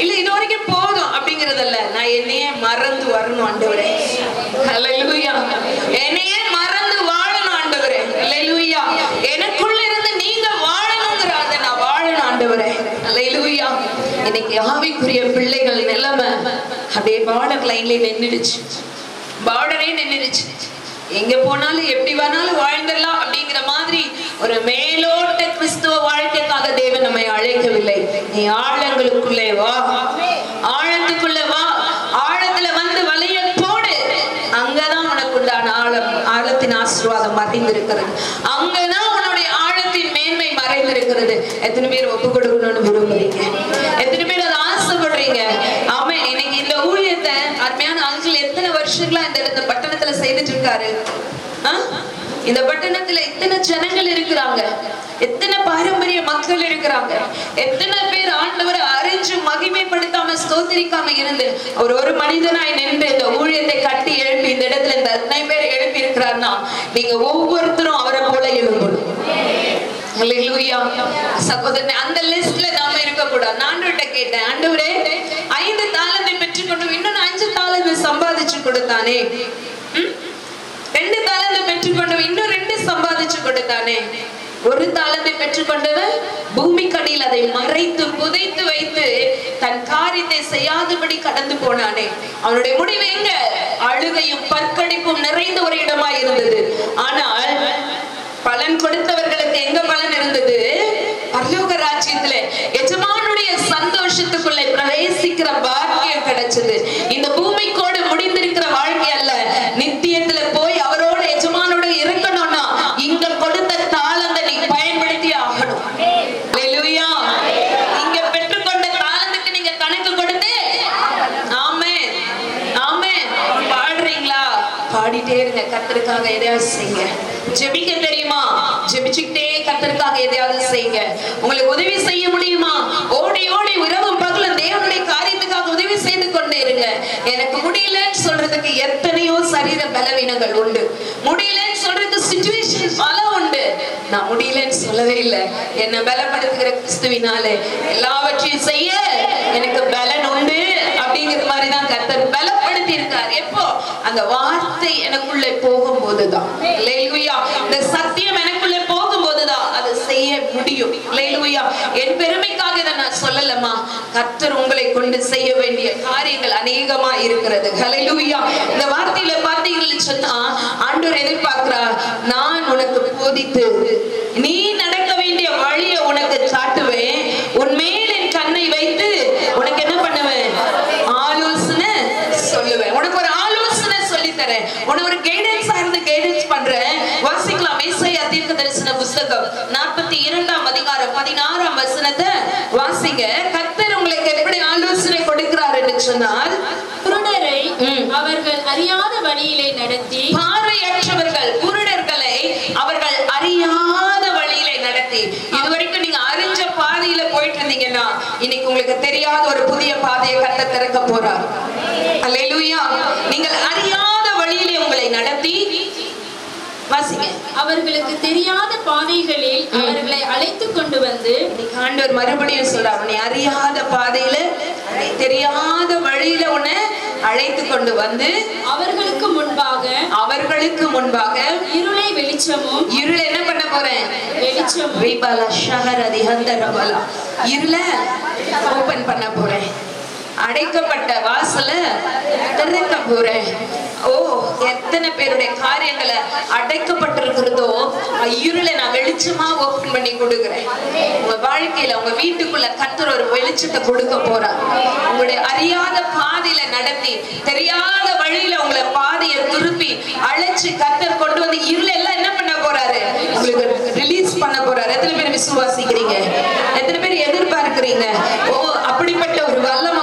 Speaker 2: இல்ல இது வரைக்கும் போதும் அப்படிங்கறதல்ல. நான் என்னையே மறந்து வரணும் ஆண்டவரே. ஹல்லேலூயா. என்னையே மறந்து வாழணும் ஆண்டவரே. ஹல்லேலூயா. எனக்குள்ள இருந்து நீங்க வாழணும்ங்கறத நான் வாழணும் ஆண்டவரே. ஹல்லேலூயா. இன்னைக்கு ஆவிக்குரிய பிள்ளைகள் நிலைமை அப்படியே பார்டர் லைன்ல நின்னுடுச்சு. பார்டரே நின்னுடுச்சு. எங்க போனாலும் எப்படி வேணாலும் வாழ்ந்துடலாம் அப்படிங்கிற மாதிரி ஒரு மேலோட்ட கிறிஸ்துவ வாழ்க்கைக்காக தேவன் நம்மை அழைக்கவில்லை. நீ ஆழங்களுக்குள்ளே வா, ஆழத்துக்குள்ள வா, ஆழத்துல வந்து வலைய போடு. அங்கதான் உனக்கு உண்டான ஆழத்தின் ஆசீர்வாதம் மறைந்திருக்கிறது. அங்கதான் உன்னுடைய ஆழத்தின் மேன்மை மறைந்திருக்கிறது. எத்தனை பேர் ஒப்பு கொடுக்கணும்னு விரும்புறீங்க? எத்தனை பேர் அதை ஆசைப்படுறீங்க? ஆமே. இன்னைக்கு இந்த ஊழியத்தை அருமையான அங்கிள் எத்தனை வருஷங்களா இந்த பட்டணத்துல செய்துட்டு இருக்காரு. இந்த பட்டணத்துல எத்தனை ஜனங்கள் இருக்கிறாங்க, எத்தனை பாரம்பரிய மக்கள் இருக்கிறாங்க, எத்தனை பேர் ஆண்டவரை அறிஞ்சு மகிமைப்படுத்தாம ஸ்தோத்திரிக்காம இருந்து ஒரு மனிதனாய் நின்று இந்த ஊழியத்தை கட்டி எழுப்பி இந்த இடத்துல இந்த அத்தனை பேர் எழுப்பி இருக்கிறார்னா நீங்க ஒவ்வொருத்தரும் அவரை போல எழும்பணும். ஹல்லேலூயா. சகோதரனே, அந்த லிஸ்ட்ல நாம இருக்க கூடாது. நான் ஆண்டவர்கிட்ட கேட்டேன், ஆண்டவரே 5 தாலந்தை பெற்றுக்கொண்டு இன்னும் 5 தாலந்தை சம்பாதிச்சு கொடுத்தானே, 2 தாலந்தை பெற்றுக்கொண்டு இன்னும் 2 சம்பாதிச்சு கொடுத்தானே, 1 தாலந்தை பெற்றுக்கொண்டவன் பூமிக்கடியில் அதை மறைத்து புதைத்து வைத்து தன் காரியத்தை செய்யாதபடி கடந்து போனானே, அவனுடைய முடிவு எங்க? அழுகையும் பற்கடிப்பும் நிறைந்த ஒரு இடமா இருந்தது. ஆனால் பலன் கொடுத்தவர்களுக்கு எங்க பலன் இருந்தது? பரலோக ராஜ்யத்துல எஜமானுடைய சந்தோஷத்துக்குள்ளே பிரவேசிக்கிற பாக்கியம் கிடைச்சது. இந்த பூமிக்கோடு முடிந்திருக்கிற வாழ்க்கை அல்ல, நித்தியத்துல போய் அவரோட எஜமானோட இருக்கணும்னா இங்க கொடுத்த தாளந்தை நீ பயன்படுத்தி ஆகணும். ஹல்லேலூயா. இங்க பெற்றுக்கொண்ட தாளந்துக்கு நீங்க கணக்கு கொடுத்து ஆமென் ஆமென் பாடுறீங்களா? பாடிட்டே இருங்க. கர்த்தருக்காக எதையாவது செய்யுங்க. ஜெபிக்க தெரியுமா? ஜெபிச்சுக்கிட்டே கர்த்தருக்காக எதையாவது செய்யுங்க. உங்களுக்கு உதவி செய்ய முடியுமா? ஓடி ஓடி இரவும் பகலும் தேவனுடைய காரியத்துக்காக உதவி செய்து கொண்டே இருங்க. எனக்கு முடியலன்னு சொல்றதுக்கு எத்தனையோ சரீர பலவீனங்கள் உண்டு. முடியலன்னு சொல்றதுக்கு சிச்சுவேஷன் பல உண்டு. நான் முடியலன்னு சொல்லவே இல்லை. என்னை பலப்படுத்துகிற கிறிஸ்துவினாலே எல்லாவற்றையும் செய்ய எனக்கு பலன் உண்டு அப்படிங்கிற மாதிரிதான் கர்த்தர் பலப்படுத்தி இருக்கார். எப்போ? அந்த வார்த்தை எனக்குள்ளே போகும்போதுதான். ஹல்லேலூயா. இந்த சத்தியம் எனக்குள்ளே போகும்போதுதான் அதை செய்ய முடியும். ஹல்லேலூயா. என் பெருமைக்காக இதை நான் சொல்லலமா, கர்த்தர் உங்களை கொண்டு செய்ய வேண்டிய காரியங்கள் அநேகமா இருக்கிறது. ஹல்லேலூயா. இந்த வார்த்தையில பார்த்தீங்கன்னு சொன்னா ஆண்டவர் எதிர்பார்க்கிறார், நான் உனக்கு போதித்து நீ நடக்க வேண்டிய வழியை உனக்கு காட்டுவேன், உன்மேல் என் கண்ணை வைத்து உனக்கு என்ன பண்ணுவேன்? ஆலோசனை சொல்லுவேன். உனக்கு ஒரு ஆலோசனை சொல்லி தரேன். உனக்கு ஒரு கைடன்ஸ் இருந்து கைடன்ஸ் பண்றேன். வாசிக்கலாம். ஏசாயா தீர்க்கதரிசன புத்தகம் 42ஆம் அதிகாரம் 16ஆம் வசனத்தை வாசிங்க. கர்த்தர் உங்களுக்கு எப்படி ஆலோசனை கொடுக்கிறார் என்று சொன்னால்,
Speaker 3: குருடரை அவர்கள் அறியாத வழியிலே நடத்தி,
Speaker 2: பார்வையற்றவர்கள் குருடர்களை அவர்கள் அறியாத வழியிலே நடத்தி, இதுவரைக்கும் நீங்க அறிஞ்ச பாதையில போயிட்டு இருந்தீங்கன்னா இன்னைக்கு உங்களுக்கு தெரியாத ஒரு புதிய பாதையை கர்த்தர் திறக்க போறார். ஹல்லேலூயா. நீங்கள் அறியாத வழியிலே உங்களை நடத்தி வாசிங்க.
Speaker 3: அவர்களுக்கு தெரியாத பாதைகளில் அவர்களை அழைத்து கொண்டு வந்து,
Speaker 2: ஆண்டவர் மறுபடியும் சொல்றார், நீ அறியாத பாதையில தெரியாத வழியில உன்னை அழைத்து கொண்டு வந்து
Speaker 3: அவர்களுக்கு முன்பாக இருளை வெளிச்சமும்,
Speaker 2: இருளை என்ன பண்ண போறேன்?
Speaker 3: வெளிச்சமும்,
Speaker 2: இருளை ஓபன் பண்ண போறேன். அடைக்கப்பட்ட வாசல திறக்க போறேன். ஓ, எத்தனை பேருடைய காரியங்களை அடைக்கப்பட்டிருக்கிறதோ இருளை நான் வெளிச்சமா ஓபன் பண்ணி கொடுக்கிறேன். உங்க வாழ்க்கையில உங்க வீட்டுக்குள்ள கர்த்தர் ஒரு வெளிச்சத்தை கொடுக்க போறார். உங்களுடைய அறியாத பாதையில நடத்தி தெரியாத வழியில உங்களை பாதையை திருப்பி அழைச்சு கர்த்தர் கொண்டு வந்து இருளை எல்லாம் என்ன பண்ண போறாரு? உங்களுக்கு ரிலீஸ் பண்ண போறாரு. எத்தனை பேர் விசுவாசிக்கிறீங்க? எத்தனை பேர் எதிர்பார்க்கிறீங்க? ஓ, அப்படிப்பட்ட ஒரு வல்லம்